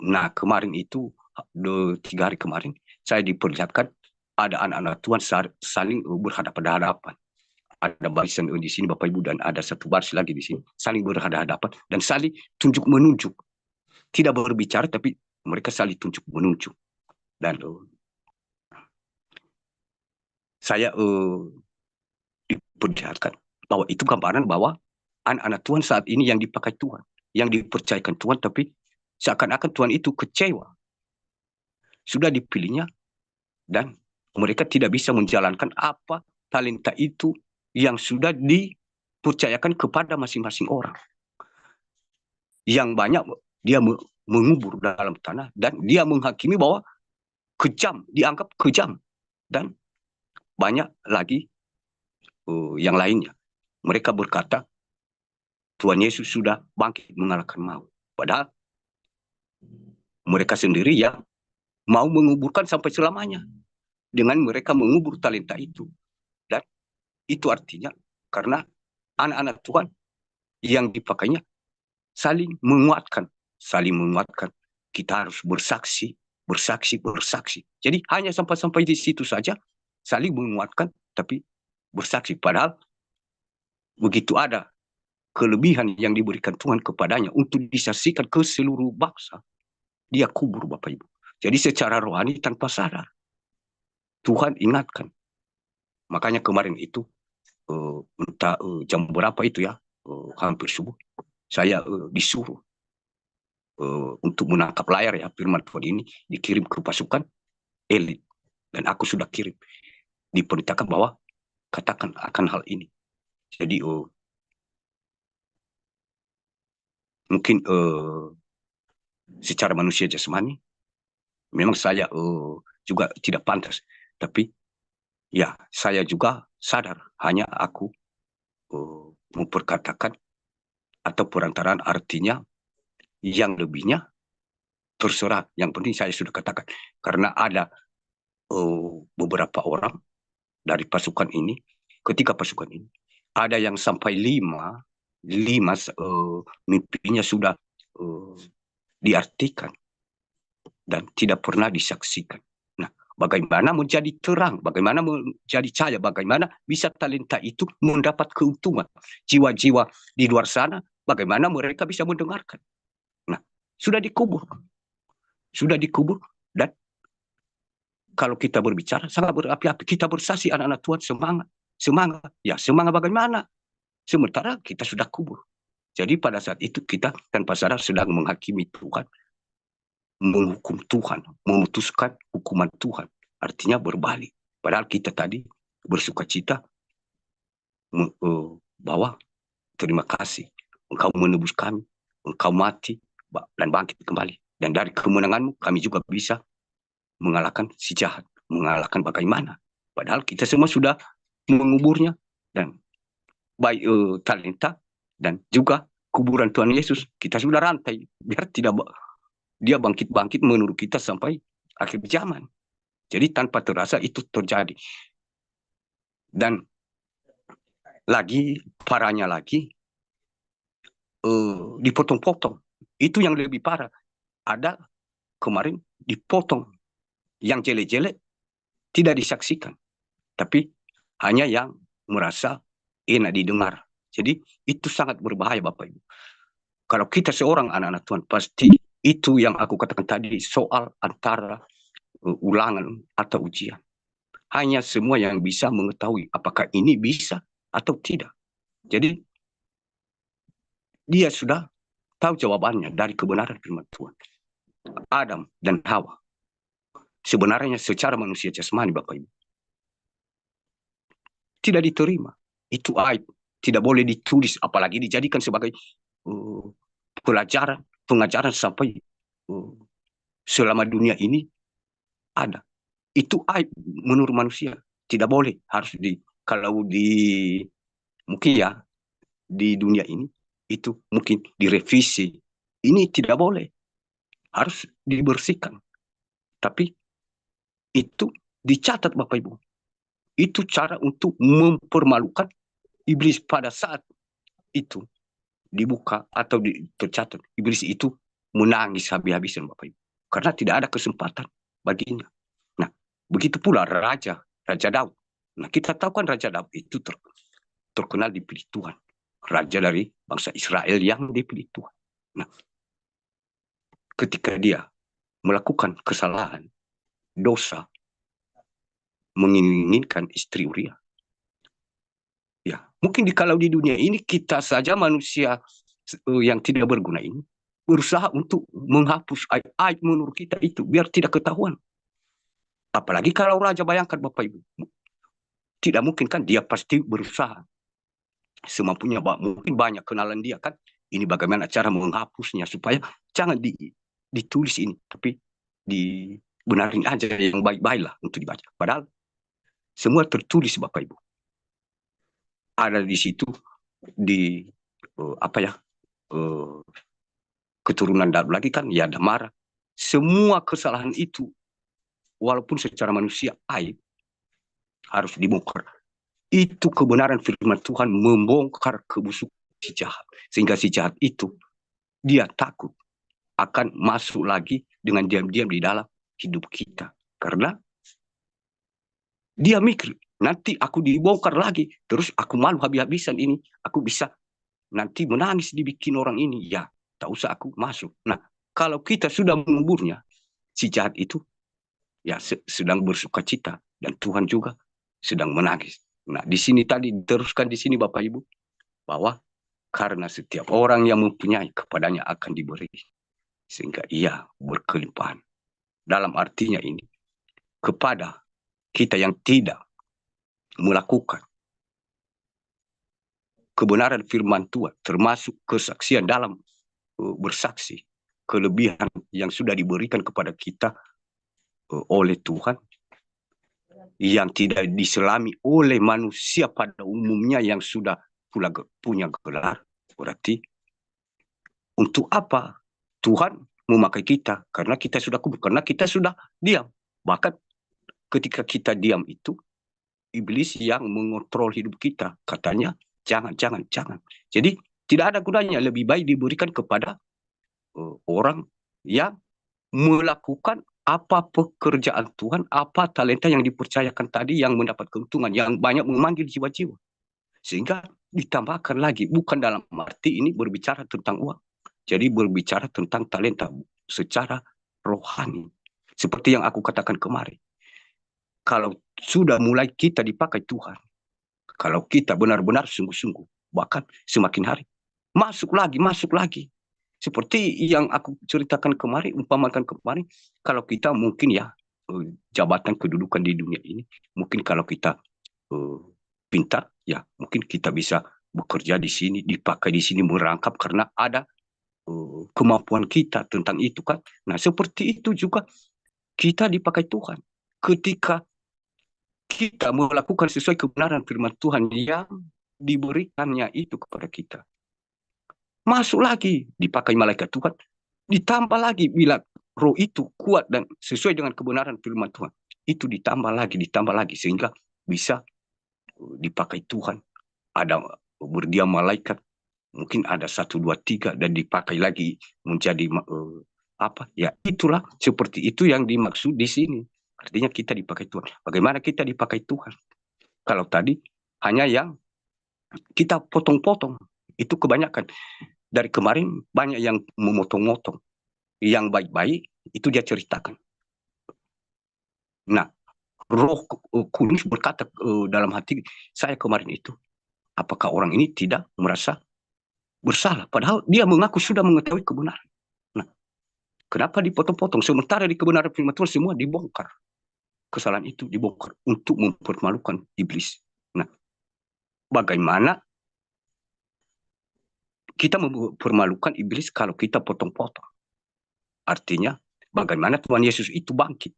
Nah kemarin itu 3 hari kemarin saya diperlihatkan ada anak-anak Tuhan saling berhadapan-hadapan. Ada barisan di sini Bapak Ibu dan ada satu baris lagi di sini saling berhadapan dan saling tunjuk menunjuk, tidak berbicara tapi mereka saling tunjuk menunjuk. Dan saya perlihatkan bahwa itu gambaran bahwa anak-anak Tuhan saat ini yang dipakai Tuhan, yang dipercayakan Tuhan, tapi seakan-akan Tuhan itu kecewa. Sudah dipilihnya dan mereka tidak bisa menjalankan apa talenta itu yang sudah dipercayakan kepada masing-masing orang. Yang banyak dia mengubur dalam tanah dan dia menghakimi bahwa kejam, dianggap kejam. Dan banyak lagi yang lainnya. Mereka berkata, Tuhan Yesus sudah bangkit mengalahkan maut. Padahal mereka sendiri yang mau menguburkan sampai selamanya. Dengan mereka mengubur talenta itu. Dan itu artinya karena anak-anak Tuhan yang dipakainya saling menguatkan. Saling menguatkan. Kita harus bersaksi, bersaksi, bersaksi. Jadi hanya sampai di situ saja, saling menguatkan, tapi bersaksi. Padahal begitu ada kelebihan yang diberikan Tuhan kepadanya untuk disaksikan ke seluruh bangsa, dia kubur, Bapak Ibu. Jadi secara rohani tanpa sadar, Tuhan ingatkan. Makanya kemarin itu, entah jam berapa itu ya, hampir subuh, saya disuruh untuk menangkap layar ya, firman Tuhan ini dikirim ke pasukan elit. Dan aku sudah kirim. Diperintahkan bahwa katakan akan hal ini. Jadi mungkin secara manusia jasmani, memang saya juga tidak pantas. Tapi ya, saya juga sadar hanya aku memperkatakan atau perantaraan artinya yang lebihnya terserah. Yang penting saya sudah katakan. Karena ada beberapa orang dari pasukan ini, ketika pasukan ini, ada yang sampai lima mimpinya sudah diartikan dan tidak pernah disaksikan. Nah, bagaimana menjadi terang, bagaimana menjadi cahaya, bagaimana bisa talenta itu mendapat keuntungan. Jiwa-jiwa di luar sana, bagaimana mereka bisa mendengarkan. Nah, sudah dikubur. Sudah dikubur dan kalau kita berbicara sangat berapi-api, kita bersaksi anak-anak Tuhan semangat. Semangat. Ya, semangat bagaimana? Sementara kita sudah kubur. Jadi pada saat itu kita tanpa sadar sedang menghakimi Tuhan. Menghukum Tuhan, memutuskan hukuman Tuhan. Artinya berbalik. Padahal kita tadi bersuka cita bahwa terima kasih. Engkau menebus kami, engkau mati dan bangkit kembali. Dan dari kemenanganmu kami juga bisa mengalahkan si jahat. Mengalahkan bagaimana. Padahal kita semua sudah menguburnya. Dan baik talenta dan juga kuburan Tuhan Yesus. Kita sudah rantai. Biar tidak dia bangkit-bangkit menurut kita sampai akhir zaman. Jadi tanpa terasa itu terjadi. Dan lagi, parahnya lagi, dipotong-potong. Itu yang lebih parah. Ada kemarin dipotong. Yang jelek-jelek tidak disaksikan. Tapi hanya yang merasa enak didengar. Jadi itu sangat berbahaya Bapak Ibu. Kalau kita seorang anak-anak Tuhan, pasti itu yang aku katakan tadi, soal antara ulangan atau ujian. Hanya semua yang bisa mengetahui apakah ini bisa atau tidak. Jadi dia sudah tahu jawabannya dari kebenaran firman Tuhan. Adam dan Hawa sebenarnya secara manusia jasmani Bapak Ibu tidak diterima. Itu aib. Tidak boleh ditulis apalagi dijadikan sebagai pengajaran sampai selama dunia ini ada. Itu aib menurut manusia. Tidak boleh. Harus kalau mungkin ya di dunia ini itu mungkin direvisi. Ini tidak boleh. Harus dibersihkan. Tapi itu dicatat Bapak Ibu. Itu cara untuk mempermalukan iblis pada saat itu dibuka atau tercatat. Iblis itu menangis habis-habisan Bapak Ibu. Karena tidak ada kesempatan baginya. Nah, begitu pula Raja Daud. Nah, kita tahu kan Raja Daud itu terkenal dipilih Tuhan. Raja dari bangsa Israel yang dipilih Tuhan. Nah, ketika dia melakukan kesalahan, dosa, menginginkan istri Uria, Ya, mungkin kalau di dunia ini kita saja manusia yang tidak berguna ini berusaha untuk menghapus aib menurut kita itu biar tidak ketahuan. Apalagi kalau raja, bayangkan Bapak Ibu. Tidak mungkin kan, dia pasti berusaha semampunya. Mungkin banyak kenalan dia kan. Ini bagaimana cara menghapusnya supaya jangan ditulis ini, tapi dibenarin aja yang baik-baik lah untuk dibaca. Padahal semua tertulis Bapak Ibu. Ada di situ di keturunan Daud lagi kan, ya ada marah. Semua kesalahan itu walaupun secara manusia aib harus dibongkar. Itu kebenaran firman Tuhan membongkar kebusukan si jahat. Sehingga si jahat itu dia takut akan masuk lagi dengan diam-diam di dalam hidup kita. Karena dia mikir, nanti aku dibongkar lagi, terus aku malu habis-habisan ini, aku bisa nanti menangis dibikin orang ini. Ya, tak usah aku masuk. Nah, kalau kita sudah menguburnya, si jahat itu ya sedang bersuka cita, dan Tuhan juga sedang menangis. Nah, di sini tadi diteruskan di sini Bapak Ibu, bahwa karena setiap orang yang mempunyai kepadanya akan diberi, sehingga ia berkelimpahan. Dalam artinya ini, kepada kita yang tidak melakukan kebenaran firman Tuhan, termasuk kesaksian dalam bersaksi, kelebihan yang sudah diberikan kepada kita oleh Tuhan, yang tidak diselami oleh manusia pada umumnya yang sudah punya gelar. Berarti untuk apa Tuhan memakai kita? Karena kita sudah kubur, karena kita sudah diam. Bahkan ketika kita diam itu, iblis yang mengontrol hidup kita. Katanya, jangan. Jadi tidak ada gunanya, lebih baik diberikan kepada orang yang melakukan apa pekerjaan Tuhan, apa talenta yang dipercayakan tadi, yang mendapat keuntungan, yang banyak memanggil jiwa-jiwa. Sehingga ditambahkan lagi, bukan dalam arti ini berbicara tentang uang. Jadi berbicara tentang talenta secara rohani. Seperti yang aku katakan kemarin. Kalau sudah mulai kita dipakai Tuhan, kalau kita benar-benar sungguh-sungguh, bahkan semakin hari, masuk lagi. Seperti yang aku ceritakan kemarin, umpamakan kemarin, kalau kita mungkin ya, jabatan kedudukan di dunia ini, mungkin kalau kita pintar, ya mungkin kita bisa bekerja di sini, dipakai di sini, merangkap karena ada kemampuan kita tentang itu kan. Nah, seperti itu juga kita dipakai Tuhan. Ketika kita melakukan sesuai kebenaran firman Tuhan yang diberikannya itu kepada kita, masuk lagi, dipakai malaikat Tuhan, ditambah lagi bila roh itu kuat dan sesuai dengan kebenaran firman Tuhan, itu ditambah lagi, sehingga bisa dipakai Tuhan. Ada berdiam malaikat, mungkin ada 1, 2, 3, dan dipakai lagi menjadi apa ya, itulah seperti itu yang dimaksud di sini. Artinya kita dipakai Tuhan. Bagaimana kita dipakai Tuhan? Kalau tadi hanya yang kita potong-potong, itu kebanyakan. Dari kemarin banyak yang memotong-motong. Yang baik-baik itu dia ceritakan. Nah, Roh Kudus berkata dalam hati saya kemarin itu, apakah orang ini tidak merasa bersalah? Padahal dia mengaku sudah mengetahui kebenaran. Nah, kenapa dipotong-potong? Sementara di kebenaran firman Tuhan semua dibongkar. Kesalahan itu dibongkar untuk mempermalukan iblis. Nah, bagaimana kita mempermalukan iblis kalau kita potong-potong? Artinya, bagaimana Tuhan Yesus itu bangkit?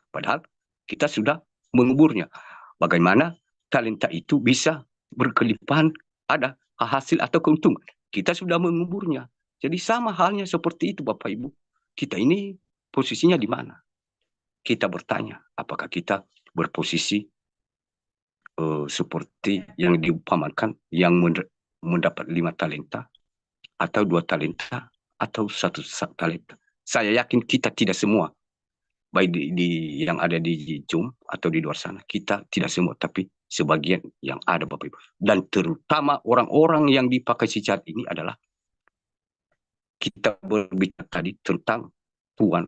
Padahal kita sudah menguburnya. Bagaimana talenta itu bisa berkelimpahan, ada hasil atau keuntungan? Kita sudah menguburnya. Jadi sama halnya seperti itu Bapak Ibu. Kita ini posisinya di mana? Kita bertanya, apakah kita berposisi seperti yang diumpamakan, yang mendapat 5 talenta, atau 2 talenta, atau 1 talenta. Saya yakin kita tidak semua, baik yang ada di Zoom atau di luar sana, kita tidak semua, tapi sebagian yang ada Bapak Ibu. Dan terutama orang-orang yang dipakai si jahat ini adalah, kita berbicara tadi tentang Tuhan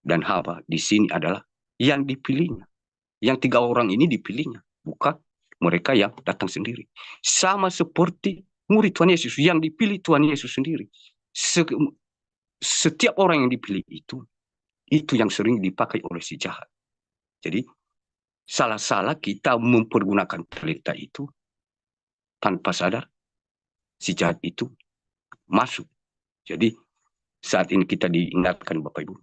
dan Hawa, di sini adalah yang dipilihnya. Yang 3 orang ini dipilihnya, bukan mereka yang datang sendiri. Sama seperti murid Tuhan Yesus yang dipilih Tuhan Yesus sendiri. Setiap orang yang dipilih itu yang sering dipakai oleh si jahat. Jadi salah-salah kita mempergunakan talenta itu tanpa sadar si jahat itu masuk. Jadi saat ini kita diingatkan Bapak Ibu,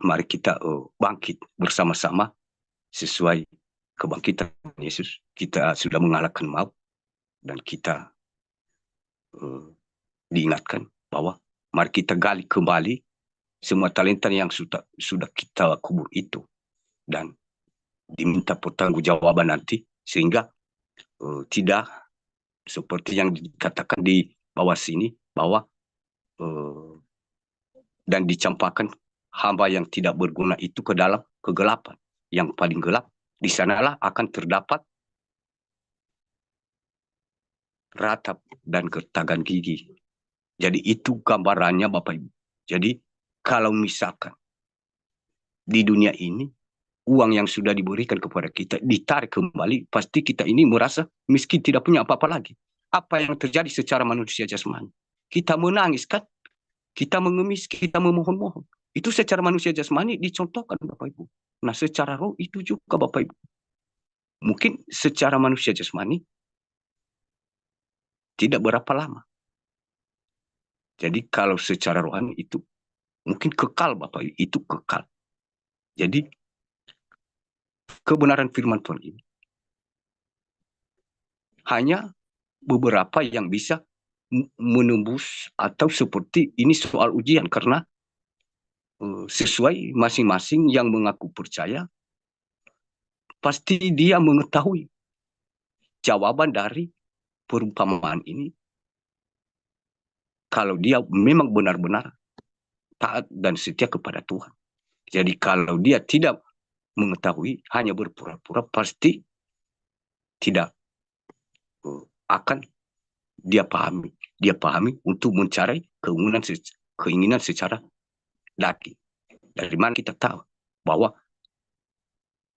mari kita bangkit bersama-sama sesuai kebangkitan Yesus. Kita sudah mengalahkan maut dan kita diingatkan bahwa mari kita gali kembali semua talenta yang sudah kita kubur itu dan diminta pertanggungjawaban nanti sehingga tidak seperti yang dikatakan di bawah sini bahwa dan dicampakkan hamba yang tidak berguna itu ke dalam kegelapan yang paling gelap. Di sanalah akan terdapat ratap dan gertagan gigi. Jadi itu gambarannya Bapak Ibu. Jadi kalau misalkan di dunia ini uang yang sudah diberikan kepada kita ditarik kembali, pasti kita ini merasa miskin, tidak punya apa-apa lagi. Apa yang terjadi secara manusia jasmani? Kita menangis kan? Kita mengemis, kita memohon-mohon. Itu secara manusia jasmani dicontohkan Bapak Ibu. Nah secara roh itu juga Bapak Ibu. Mungkin secara manusia jasmani tidak berapa lama. Jadi kalau secara rohani itu mungkin kekal Bapak Ibu, itu kekal. Jadi kebenaran firman Tuhan ini hanya beberapa yang bisa menembus atau seperti ini soal ujian karena sesuai masing-masing yang mengaku percaya pasti dia mengetahui jawaban dari perumpamaan ini kalau dia memang benar-benar taat dan setia kepada Tuhan. Jadi kalau dia tidak mengetahui hanya berpura-pura pasti tidak akan dia pahami untuk mencari keinginan secara daging. Dari mana kita tahu bahwa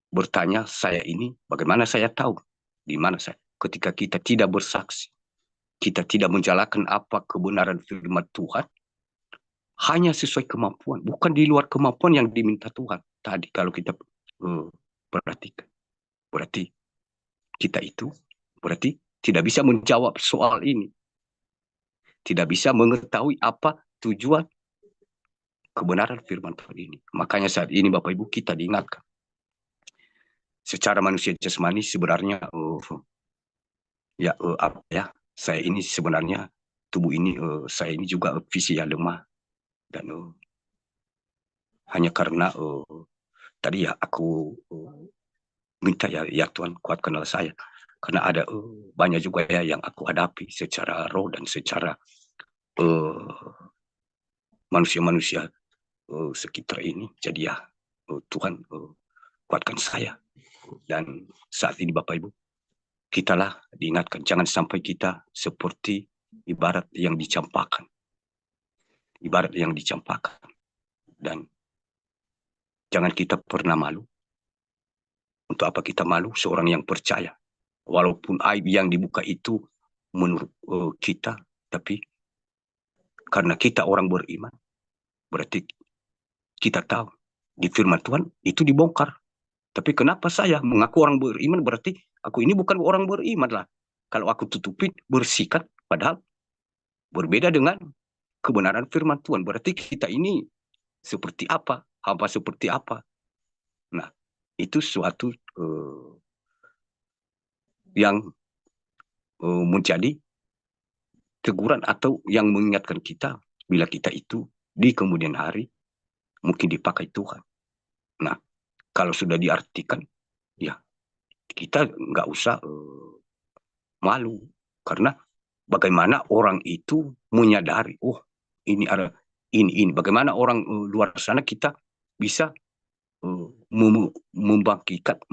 bertanya saya ini bagaimana saya tahu di mana saya ketika kita tidak bersaksi, kita tidak menjalankan apa kebenaran firman Tuhan hanya sesuai kemampuan, bukan di luar kemampuan yang diminta Tuhan. Tadi kalau kita perhatikan, berarti kita itu berarti tidak bisa menjawab soal ini. Tidak bisa mengetahui apa tujuan kebenaran firman Tuhan ini. Makanya saat ini Bapak Ibu kita diingatkan. Secara manusia jasmani sebenarnya saya ini sebenarnya tubuh ini saya ini juga visi yang lemah dan hanya karena tadi ya aku minta ya Tuhan kuatkanlah saya karena ada banyak juga ya yang aku hadapi secara roh dan secara manusia-manusia sekitar ini. Jadi ya Tuhan kuatkan saya. Dan saat ini Bapak Ibu, kitalah diingatkan jangan sampai kita seperti ibarat yang dicampakkan. Ibarat yang dicampakkan. Dan jangan kita pernah malu. Untuk apa kita malu? Seorang yang percaya. Walaupun aib yang dibuka itu menurut kita, tapi karena kita orang beriman, berarti kita tahu di firman Tuhan itu dibongkar. Tapi kenapa saya mengaku orang beriman berarti aku ini bukan orang beriman lah. Kalau aku tutupi bersikat padahal berbeda dengan kebenaran firman Tuhan. Berarti kita ini seperti apa? Hamba seperti apa? Nah, itu suatu yang menjadi teguran atau yang mengingatkan kita bila kita itu di kemudian hari mungkin dipakai Tuhan. Nah, kalau sudah diartikan, ya kita nggak usah malu karena bagaimana orang itu menyadari, oh ini ada ini. Bagaimana orang luar sana kita bisa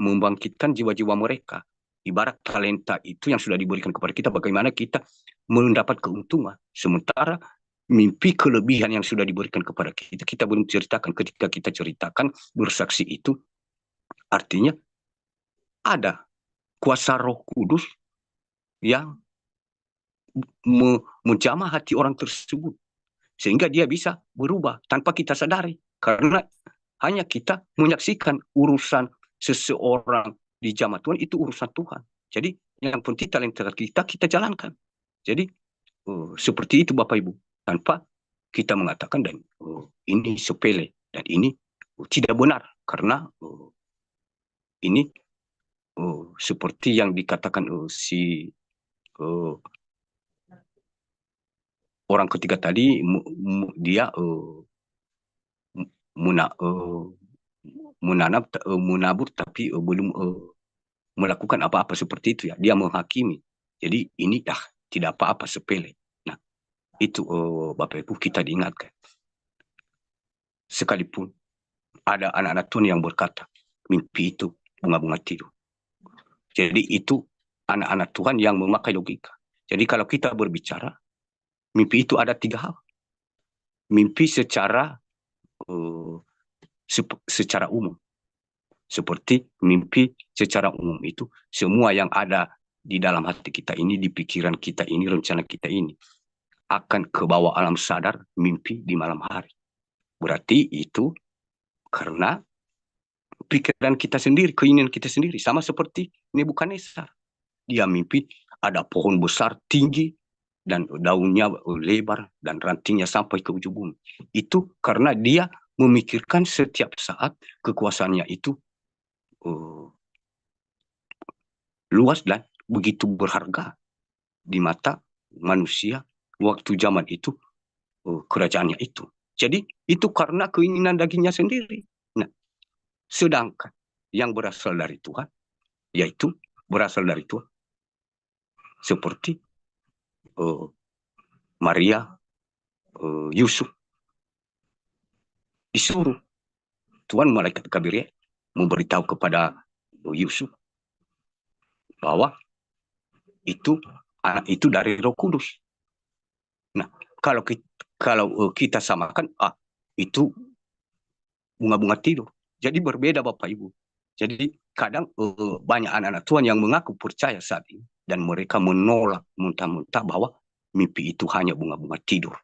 membangkitkan jiwa-jiwa mereka. Ibarat talenta itu yang sudah diberikan kepada kita, bagaimana kita mendapat keuntungan. Sementara mimpi kelebihan yang sudah diberikan kepada kita, kita belum ceritakan. Ketika kita ceritakan bersaksi itu, artinya ada kuasa Roh Kudus yang menjamah hati orang tersebut sehingga dia bisa berubah tanpa kita sadari, karena hanya kita menyaksikan urusan seseorang di jamaah Tuhan itu urusan Tuhan. Jadi yang penting talenta kita jalankan. Jadi seperti itu Bapak Ibu, tanpa kita mengatakan dan ini sepele dan ini tidak benar, karena ini seperti yang dikatakan si orang ketiga tadi, dia menabur tapi belum melakukan apa-apa seperti itu ya. Dia menghakimi. Jadi ini tidak apa-apa, sepele. Nah, itu Bapak Ibu kita diingatkan. Sekalipun ada anak-anak Tuhan yang berkata, mimpi itu bunga-bunga tidur. Jadi itu anak-anak Tuhan yang memakai logika. Jadi kalau kita berbicara, mimpi itu ada 3 hal. Mimpi secara umum. Seperti mimpi secara umum itu, semua yang ada di dalam hati kita ini, di pikiran kita ini, rencana kita ini, akan ke bawah alam sadar mimpi di malam hari. Berarti itu karena pikiran kita sendiri, keinginan kita sendiri. Sama seperti Nebukadnezar. Dia mimpi ada pohon besar, tinggi, dan daunnya lebar, dan rantingnya sampai ke ujung bumi. Itu karena dia memikirkan setiap saat kekuasaannya itu luas dan begitu berharga di mata manusia waktu zaman itu, kerajaannya itu. Jadi itu karena keinginan dagingnya sendiri. Nah, sedangkan yang berasal dari Tuhan, yaitu berasal dari Tuhan, seperti Maria, Yusuf, disuruh Tuhan malaikat Gabriel memberitahu kepada Yusuf bahwa itu anak itu dari Roh Kudus. Nah, kalau kita samakan, itu bunga-bunga tidur. Jadi berbeda Bapak Ibu. Jadi kadang banyak anak-anak Tuhan yang mengaku percaya saat ini, dan mereka menolak mentah-mentah bahwa mimpi itu hanya bunga-bunga tidur.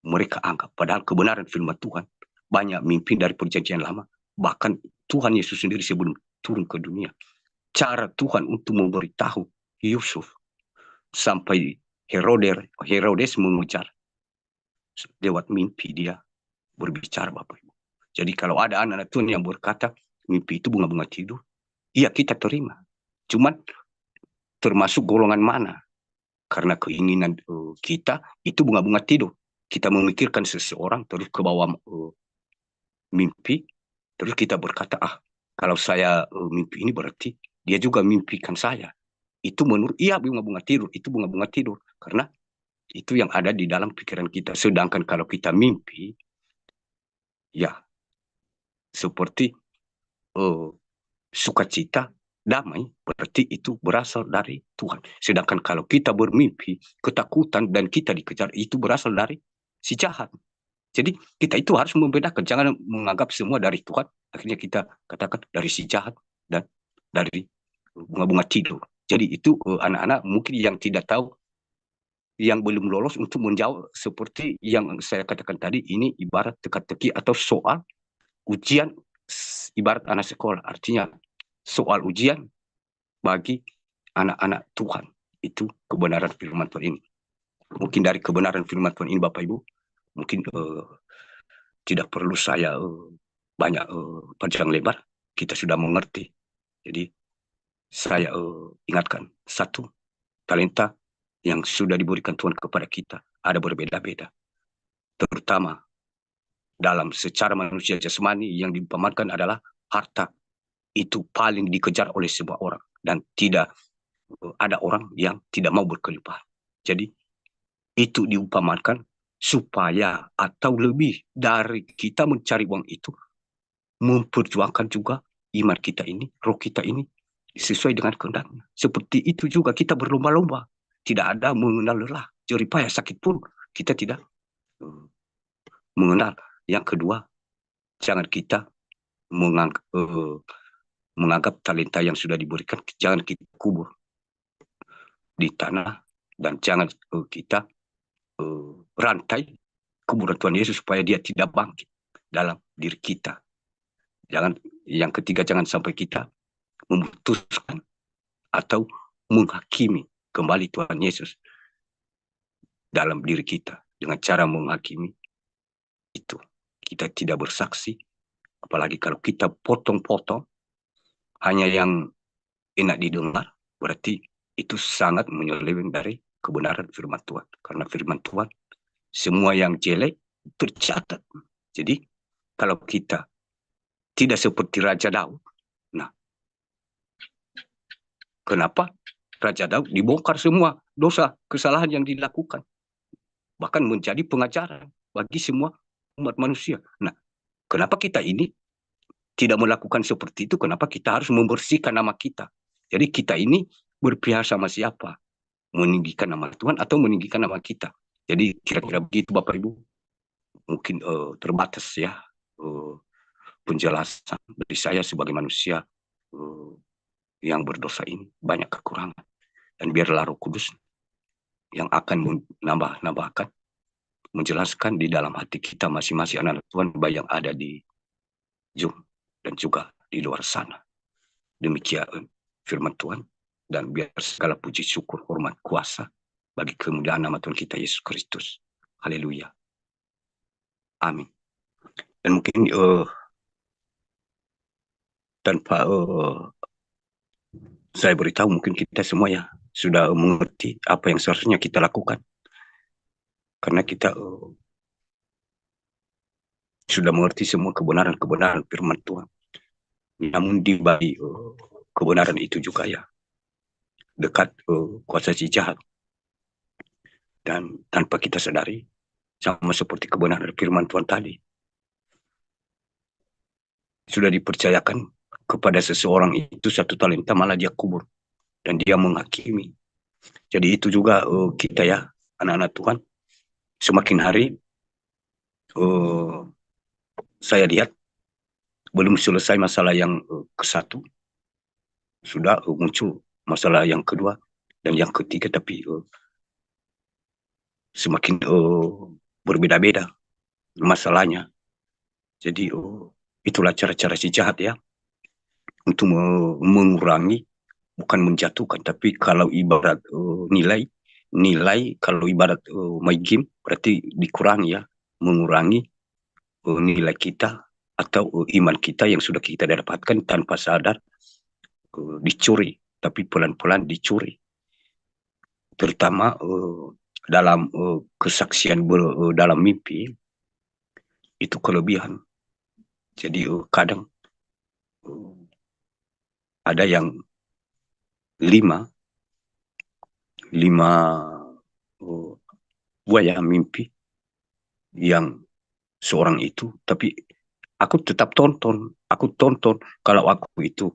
Mereka anggap padahal kebenaran firman Tuhan, banyak mimpi dari perjanjian lama, bahkan Tuhan Yesus sendiri sebelum turun ke dunia, cara Tuhan untuk memberitahu Yusuf sampai Herodes mengejar, lewat mimpi dia berbicara Bapak Ibu. Jadi kalau ada anak-anak Tuhan yang berkata mimpi itu bunga-bunga tidur, iya kita terima. Cuman termasuk golongan mana? Karena keinginan kita itu bunga-bunga tidur. Kita memikirkan seseorang terus ke bawah mimpi, terus kita berkata, kalau saya mimpi ini berarti dia juga mimpikan saya. Itu menurut, iya bunga-bunga tidur, itu bunga-bunga tidur. Karena itu yang ada di dalam pikiran kita. Sedangkan kalau kita mimpi, ya seperti sukacita, damai, berarti itu berasal dari Tuhan. Sedangkan kalau kita bermimpi, ketakutan, dan kita dikejar, itu berasal dari si jahat. Jadi kita itu harus membedakan, jangan menganggap semua dari Tuhan, akhirnya kita katakan dari si jahat dan dari bunga-bunga tidur. Jadi itu anak-anak mungkin yang tidak tahu, yang belum lolos untuk menjawab seperti yang saya katakan tadi, ini ibarat teka-teki atau soal ujian, ibarat anak sekolah. Artinya soal ujian bagi anak-anak Tuhan. Itu kebenaran firman Tuhan ini. Mungkin dari kebenaran firman Tuhan ini Bapak Ibu, mungkin tidak perlu saya banyak panjang lebar, kita sudah mengerti. Jadi saya ingatkan, satu, talenta yang sudah diberikan Tuhan kepada kita ada berbeda-beda. Terutama dalam secara manusia jasmani yang diumpamakan adalah harta. Itu paling dikejar oleh semua orang, dan tidak ada orang yang tidak mau berkelimpahan. Jadi itu diumpamakan supaya atau lebih dari kita mencari uang itu, memperjuangkan juga iman kita ini, roh kita ini sesuai dengan kehendaknya. Seperti itu juga kita berlomba-lomba, tidak ada mengenal lelah, jerih payah, sakit pun kita tidak mengenal. Yang kedua, jangan kita menganggap talenta yang sudah diberikan jangan kita kubur di tanah, dan jangan kita rantai kuburan Tuhan Yesus supaya dia tidak bangkit dalam diri kita. Yang ketiga, jangan sampai kita memutuskan atau menghakimi kembali Tuhan Yesus dalam diri kita dengan cara menghakimi itu. Kita tidak bersaksi, apalagi kalau kita potong-potong hanya yang enak didengar, berarti itu sangat menyeleweng dari kebenaran firman Tuhan. Karena firman Tuhan, semua yang jelek tercatat. Jadi, kalau kita tidak seperti Raja Daud, nah, kenapa Raja Daud dibongkar semua dosa, kesalahan yang dilakukan? Bahkan menjadi pengajaran bagi semua umat manusia. Nah, kenapa kita ini tidak melakukan seperti itu? Kenapa kita harus membersihkan nama kita? Jadi kita ini berpihak sama siapa? Meninggikan nama Tuhan atau meninggikan nama kita? Jadi kira-kira begitu Bapak Ibu. Mungkin terbatas ya penjelasan dari saya sebagai manusia yang berdosa ini. Banyak kekurangan. Dan biarlah Roh Kudus yang akan menambahkan, menjelaskan di dalam hati kita masing-masing anak Tuhan, baik yang ada di Zoom dan juga di luar sana. Demikian firman Tuhan, dan biar segala puji syukur hormat kuasa bagi kemuliaan nama Tuhan kita Yesus Kristus. Haleluya. Amin. Dan mungkin tanpa saya beritahu, mungkin kita semua ya sudah mengerti apa yang seharusnya kita lakukan. Karena kita sudah mengerti semua kebenaran-kebenaran firman Tuhan. Namun di balik kebenaran itu juga ya dekat kuasa si jahat. Dan tanpa kita sadari, sama seperti kebenaran firman Tuhan tadi, sudah dipercayakan kepada seseorang itu satu talenta, malah dia kubur dan dia menghakimi. Jadi itu juga kita ya, anak-anak Tuhan, semakin hari saya lihat belum selesai masalah yang ke-1, sudah muncul masalah yang kedua dan yang ketiga, tapi semakin berbeda-beda masalahnya. Jadi itulah cara-cara si jahat ya, untuk mengurangi, bukan menjatuhkan, tapi kalau ibarat nilai kalau ibarat main game berarti dikurangi ya, mengurangi nilai kita atau iman kita yang sudah kita dapatkan tanpa sadar, dicuri, tapi pelan-pelan dicuri. Terutama dalam kesaksian dalam mimpi, itu kelebihan. Jadi kadang ada yang lima buaya mimpi yang seorang itu, tapi aku tetap tonton. Kalau aku itu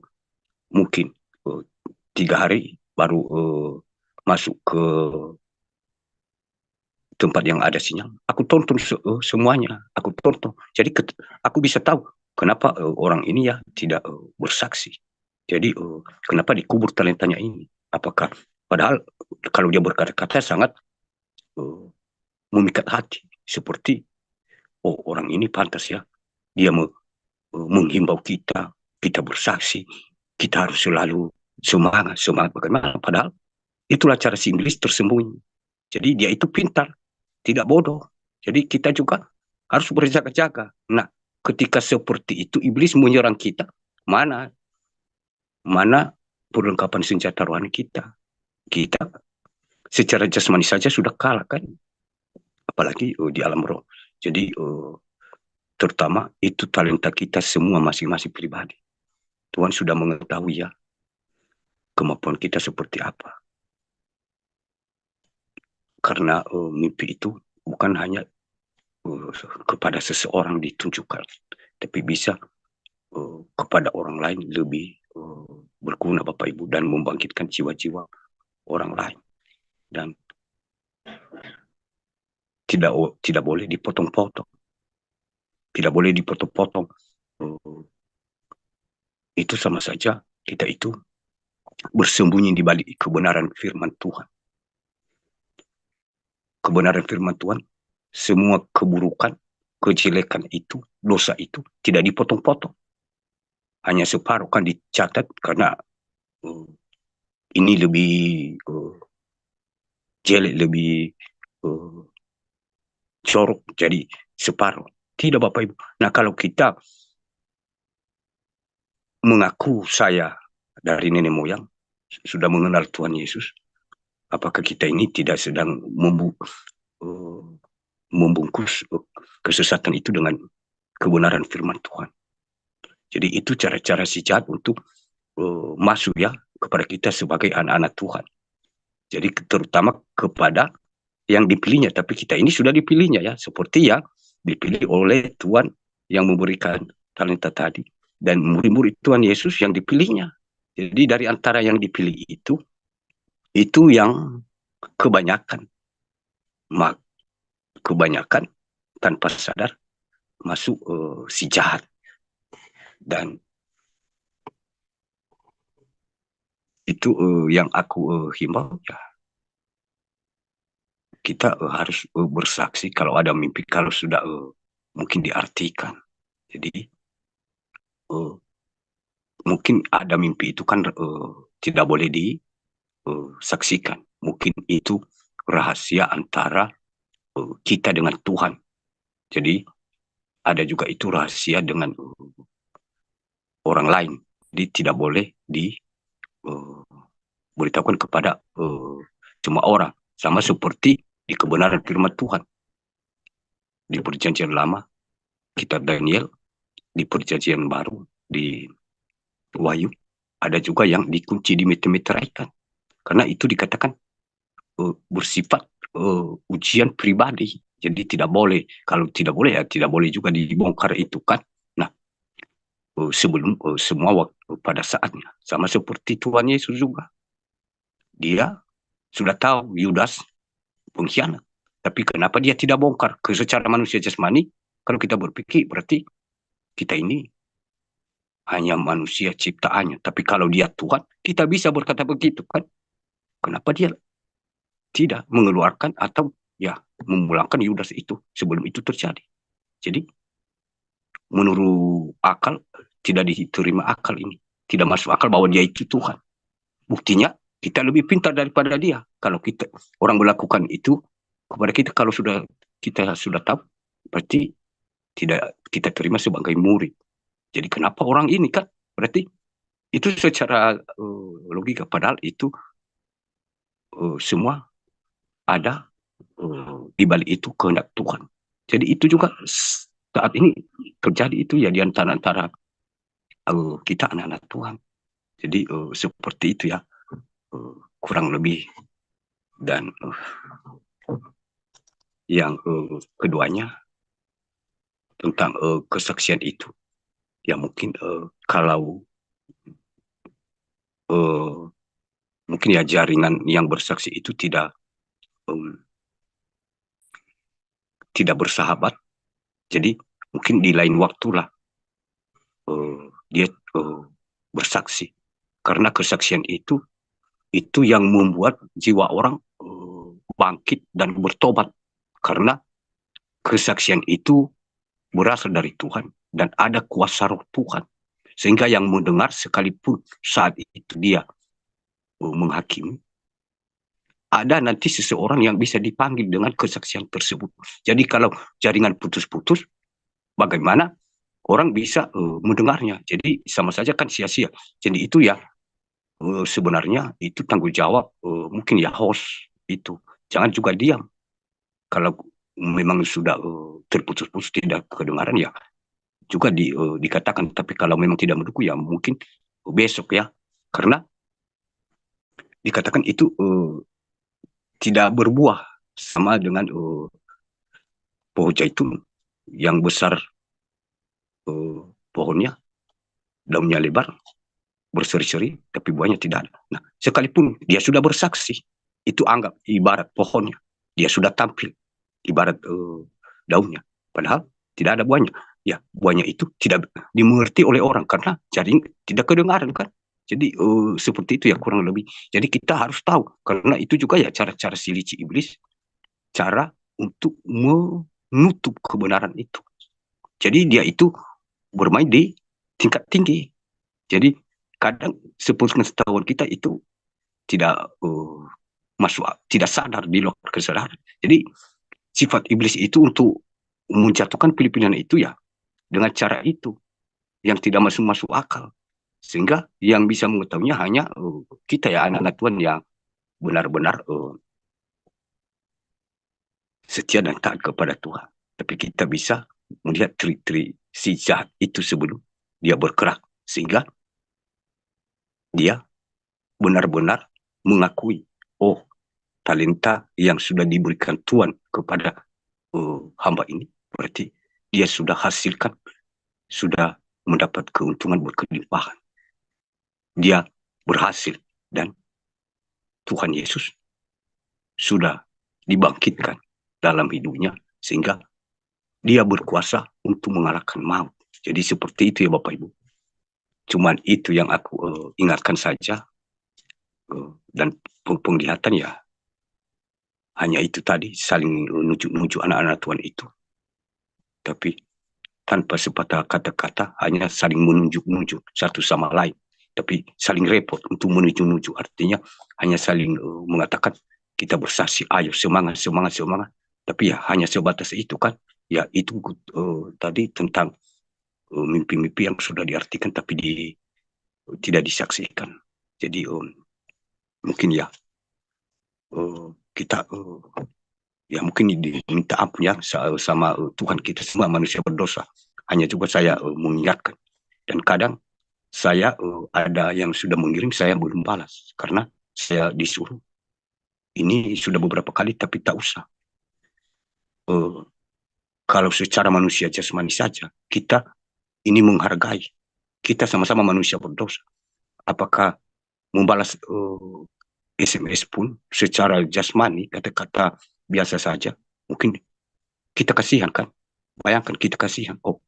mungkin 3 hari baru masuk ke tempat yang ada sinyal, aku tonton semuanya, aku tonton. Jadi aku bisa tahu kenapa orang ini ya tidak bersaksi. Jadi kenapa dikubur talentanya ini? Apakah padahal kalau dia berkata-kata sangat memikat hati, seperti oh orang ini pantas ya, dia menghimbau kita bersaksi, kita harus selalu semangat bagaimana. Padahal itulah cara si iblis tersembunyi. Jadi dia itu pintar, tidak bodoh. Jadi kita juga harus berjaga-jaga. Nah, ketika seperti itu iblis menyerang kita, mana perlengkapan senjata rohani kita? Kita secara jasmani saja sudah kalah kan, apalagi di alam roh. Jadi terutama itu talenta kita semua masing-masing pribadi. Tuhan sudah mengetahui ya kemampuan kita seperti apa. Karena mimpi itu bukan hanya kepada seseorang ditunjukkan, tapi bisa kepada orang lain lebih berguna Bapak Ibu, dan membangkitkan jiwa-jiwa orang lain. Dan tidak boleh dipotong-potong. Tidak boleh dipotong-potong itu sama saja kita itu bersembunyi di balik kebenaran firman Tuhan. Kebenaran firman Tuhan, semua keburukan, kejelekan itu, dosa itu tidak dipotong-potong. Hanya separuh kan dicatat karena ini lebih jelek, lebih corok, jadi separuh. Tidak Bapak Ibu. Nah kalau kita mengaku saya dari nenek moyang sudah mengenal Tuhan Yesus, apakah kita ini tidak sedang membungkus kesesatan itu dengan kebenaran firman Tuhan? Jadi itu cara-cara si jahat untuk masuk ya kepada kita sebagai anak-anak Tuhan. Jadi terutama kepada yang dipilihnya, tapi kita ini sudah dipilihnya ya, seperti ya dipilih oleh Tuhan yang memberikan talenta tadi, dan murid-murid Tuhan Yesus yang dipilihnya. Jadi dari antara yang dipilih itu yang kebanyakan tanpa sadar masuk si jahat. Dan itu yang aku himbau ya, kita harus bersaksi kalau ada mimpi, kalau sudah mungkin diartikan. Jadi mungkin ada mimpi itu kan tidak boleh disaksikan. Mungkin itu rahasia antara kita dengan Tuhan. Jadi ada juga itu rahasia dengan orang lain. Jadi tidak boleh diberitahukan kepada semua orang. Sama seperti di kebenaran firman Tuhan. Di perjanjian lama, kitab Daniel, di perjanjian baru, di Wahyu, ada juga yang dikunci di meteraikan. Karena itu dikatakan bersifat ujian pribadi. Jadi tidak boleh, kalau tidak boleh ya tidak boleh juga dibongkar itu kan. Nah, sebelum semua waktu pada saatnya. Sama seperti Tuhan Yesus juga. Dia sudah tahu Yudas pengkhianat. Tapi kenapa dia tidak bongkar? Secara manusia jasmani, kalau kita berpikir berarti kita ini hanya manusia ciptaannya. Tapi kalau dia Tuhan, kita bisa berkata begitu kan. Kenapa dia tidak mengeluarkan atau ya memulangkan Yudas itu sebelum itu terjadi? Jadi menurut akal tidak diterima akal ini. Tidak masuk akal bahwa dia itu Tuhan. Buktinya kita lebih pintar daripada dia. Kalau kita orang melakukan itu kepada kita, kalau kita sudah tahu, berarti tidak kita terima sebagai murid. Jadi kenapa orang ini kan? Berarti itu secara logika, padahal itu semua ada di balik itu kehendak Tuhan. Jadi itu juga saat ini terjadi itu ya di antara kita anak-anak Tuhan. Jadi seperti itu ya, kurang lebih. Dan yang keduanya tentang kesaksian itu, ya mungkin kalau mungkin ya jaringan yang bersaksi itu tidak bersahabat. Jadi mungkin di lain waktulah dia bersaksi, karena kesaksian itu yang membuat jiwa orang bangkit dan bertobat, karena kesaksian itu berasal dari Tuhan dan ada kuasa roh Tuhan, sehingga yang mendengar sekalipun saat itu dia menghakimi, ada nanti seseorang yang bisa dipanggil dengan kesaksian tersebut. Jadi kalau jaringan putus-putus, bagaimana orang bisa mendengarnya? Jadi sama saja kan sia-sia. Jadi itu ya sebenarnya itu tanggung jawab mungkin ya host itu. Jangan juga diam. Kalau memang sudah terputus-putus tidak kedengaran ya juga dikatakan. Tapi kalau memang tidak mendukung ya mungkin besok ya. Karena dikatakan itu tidak berbuah, sama dengan pohon zaitun yang besar pohonnya, daunnya lebar, berseri-seri, tapi buahnya tidak ada. Nah, sekalipun dia sudah bersaksi, itu anggap ibarat pohonnya, dia sudah tampil ibarat daunnya, padahal tidak ada buahnya. ya banyak itu tidak dimengerti oleh orang karena jaring tidak kedengaran kan. Jadi seperti itu ya kurang lebih. Jadi kita harus tahu karena itu juga ya cara-cara si licik iblis, cara untuk menutup kebenaran itu. Jadi dia itu bermain di tingkat tinggi. Jadi kadang sepengetahuan kita itu tidak masuk, tidak sadar di luar kesadaran. Jadi sifat iblis itu untuk menjatuhkan pilihan itu ya dengan cara itu yang tidak masuk akal. Sehingga yang bisa mengetahuinya hanya kita ya anak-anak Tuhan yang benar-benar setia dan taat kepada Tuhan. Tapi kita bisa melihat trik-trik si jahat itu sebelum dia bergerak. Sehingga dia benar-benar mengakui, oh talenta yang sudah diberikan Tuhan kepada hamba ini, berarti dia sudah hasilkan, sudah mendapat keuntungan berkelimpahan. Dia berhasil dan Tuhan Yesus sudah dibangkitkan dalam hidupnya sehingga dia berkuasa untuk mengalahkan maut. Jadi seperti itu ya Bapak Ibu. Cuman itu yang aku ingatkan saja dan penglihatan ya hanya itu tadi saling nujuk-nujuk anak-anak Tuhan itu. Tapi tanpa sepatah kata-kata hanya saling menunjuk-nunjuk satu sama lain. Tapi saling repot untuk menuju-nuju artinya hanya saling mengatakan kita bersaksi, ayo semangat, semangat, semangat. Tapi ya hanya sebatas itu kan. Ya itu tadi tentang mimpi-mimpi yang sudah diartikan tapi tidak disaksikan. Jadi mungkin ya kita ya mungkin diminta ampun ya sama Tuhan, kita semua manusia berdosa. Hanya juga saya mengingatkan. Dan kadang saya ada yang sudah mengirim saya belum balas karena saya disuruh ini sudah beberapa kali tapi tak usah. Kalau secara manusia jasmani saja kita ini menghargai, kita sama-sama manusia berdosa. Apakah membalas SMS pun secara jasmani kata-kata biasa saja mungkin kita kasihan kan, bayangkan kita kasihan. Oh,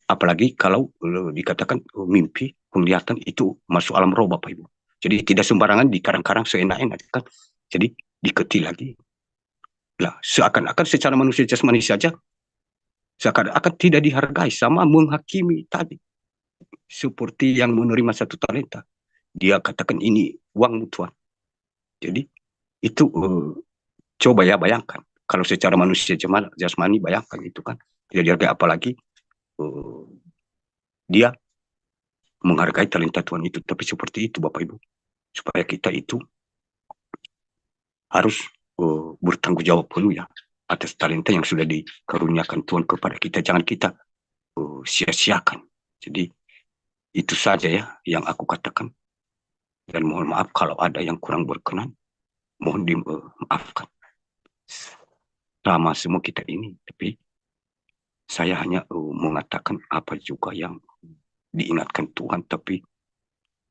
apalagi kalau dikatakan mimpi penglihatan itu masuk alam roh Bapak Ibu. Jadi tidak sembarangan dikarang-karang seenak-enak kan. Jadi diketil lagi. Lah, seakan-akan secara manusia jasmani saja seakan-akan tidak dihargai sama menghakimi tadi. Seperti yang menerima satu talenta. Dia katakan ini uang Tuhan. Jadi itu coba ya bayangkan. Kalau secara manusia jasmani bayangkan itu kan. Tidak dihargai apalagi dia menghargai talenta Tuhan itu. Tapi seperti itu Bapak Ibu. Supaya kita itu harus bertanggung jawab penuh ya atas talenta yang sudah dikaruniakan Tuhan kepada kita. Jangan kita sia-siakan. Jadi itu saja ya yang aku katakan. Dan mohon maaf kalau ada yang kurang berkenan. Mohon dimaafkan. Sama semua kita ini. Tapi saya hanya mengatakan apa juga yang diingatkan Tuhan. Tapi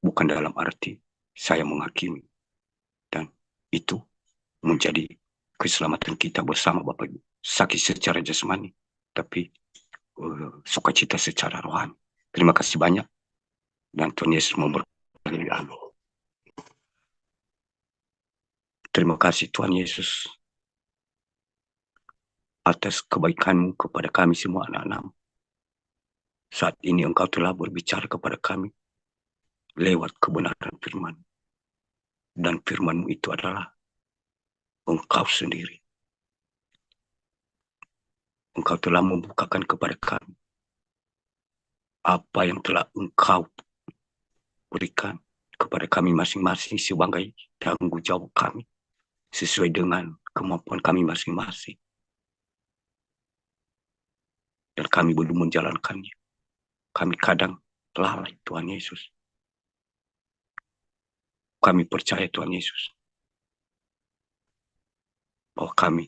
bukan dalam arti saya menghakimi. Dan itu menjadi keselamatan kita bersama Bapak Ibu. Sakit secara jasmani. Tapi sukacita secara rohani. Terima kasih banyak. Dan Tuhan Yesus memberkati. Terima kasih Tuhan Yesus atas kebaikan-Mu kepada kami semua anak-anak. Saat ini Engkau telah berbicara kepada kami lewat kebenaran firman. Dan firman-Mu itu adalah Engkau sendiri. Engkau telah membukakan kepada kami apa yang telah Engkau berikan kepada kami masing-masing sebagai tanggung jawab kami sesuai dengan kemampuan kami masing-masing. Dan kami belum menjalankannya. Kami kadang lalai Tuhan Yesus. Kami percaya Tuhan Yesus bahwa kami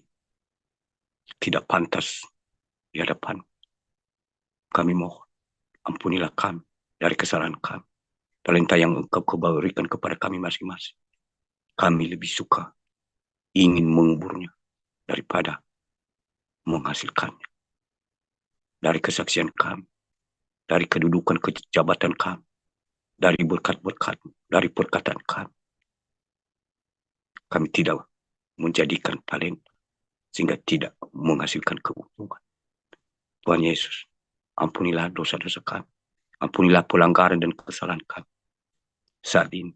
tidak pantas di hadapan. Kami mohon ampunilah kami dari kesalahan kami. Talenta yang Engkau berikan kepada kami masing-masing. Kami lebih suka ingin menguburnya daripada menghasilkannya. dari kesaksian kami, dari kedudukan kejabatan kami, dari berkat-berkat, dari perkataan kami. Kami tidak menjadikan talenta sehingga tidak menghasilkan keuntungan. Tuhan Yesus, ampunilah dosa-dosa kami, ampunilah pelanggaran dan kesalahan kami. Saat ini,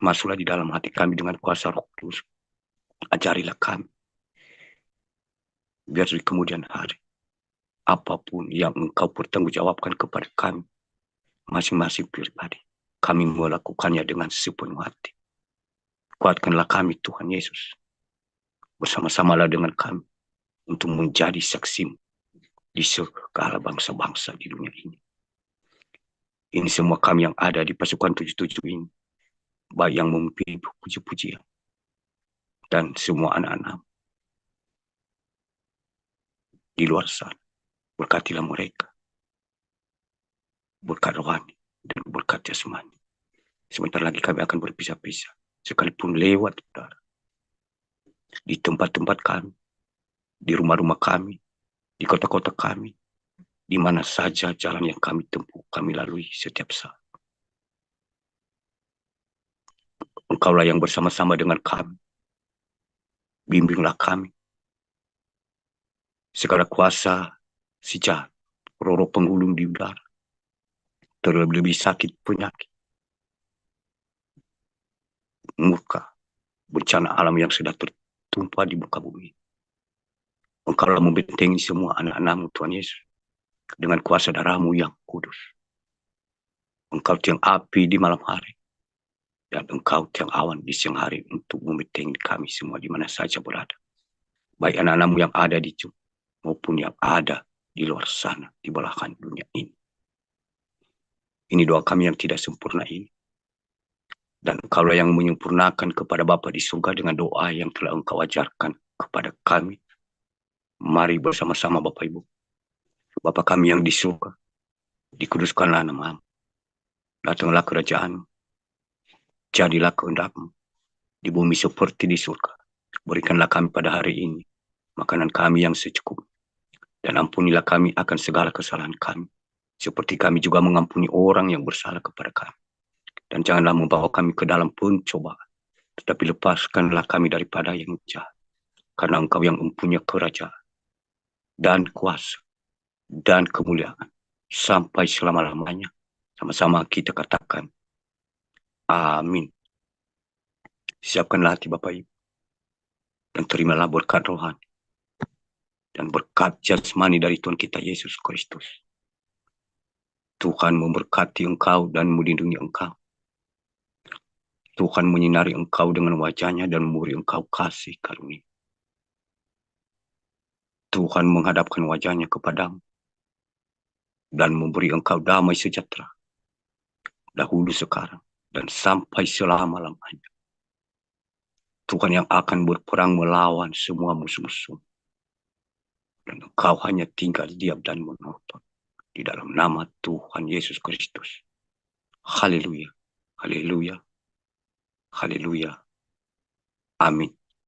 masuklah di dalam hati kami dengan kuasa Roh Kudus. Ajarilah kami, biar di kemudian hari, apapun yang Engkau pertanggungjawabkan kepada kami, masing-masing pribadi, kami melakukannya dengan sepenuh hati. Kuatkanlah kami, Tuhan Yesus, bersama-samalah dengan kami untuk menjadi saksi di segala bangsa-bangsa di dunia ini. Ini semua kami yang ada di pasukan 77 ini, baik yang memimpin puji-pujian dan semua anak-anak di luar sana. Berkatilah mereka, berkat rohani dan berkat jasmani. Sebentar lagi kami akan berpisah-pisah, sekalipun lewat udara, di tempat-tempat kami, di rumah-rumah kami, di kota-kota kami, di mana saja jalan yang kami tempuh, kami lalui setiap saat. Engkaulah yang bersama-sama dengan kami. Bimbinglah kami. Segala kuasa si jahat, roh penggulung di udara, terlebih sakit penyakit, murka, bencana alam yang sudah tertumpah di muka bumi. Engkaulah membentengi semua anak-anak-Mu, Tuhan Yesus, dengan kuasa darah-Mu yang kudus. Engkau tiang api di malam hari, dan Engkau tiang awan di siang hari untuk membentengi kami semua di mana saja berada. Baik anak-anak-Mu yang ada di Jum maupun yang ada di luar sana, di belahan dunia ini. Ini doa kami yang tidak sempurna ini. Dan Engkaulah yang menyempurnakan kepada Bapa di surga dengan doa yang telah Engkau ajarkan kepada kami. Mari bersama-sama Bapak Ibu. Bapa kami yang di surga, dikuduskanlah nama-Mu. Datanglah kerajaan-Mu. Jadilah kehendak-Mu di bumi seperti di surga. Berikanlah kami pada hari ini makanan kami yang secukupnya. Dan ampunilah kami akan segala kesalahan kami, seperti kami juga mengampuni orang yang bersalah kepada kami. Dan janganlah membawa kami ke dalam pencobaan, tetapi lepaskanlah kami daripada yang jahat. Karena Engkau yang mempunyai kerajaan dan kuasa dan kemuliaan sampai selama-lamanya. Sama-sama kita katakan, amin. Siapkanlah hati Bapak Ibu, dan terimalah berkat rohani dan berkat jasmani dari Tuhan kita Yesus Kristus. Tuhan memberkati engkau dan melindungi engkau. Tuhan menyinari engkau dengan wajah-Nya dan memberi engkau kasih karunia. Tuhan menghadapkan wajah-Nya kepadamu dan memberi engkau damai sejahtera, dahulu, sekarang, dan sampai selama-lamanya. Tuhan yang akan berperang melawan semua musuh-musuh. Dan engkau hanya tinggal diam dan menonton. Di dalam nama Tuhan Yesus Kristus. Haleluya, haleluya, haleluya. Amin.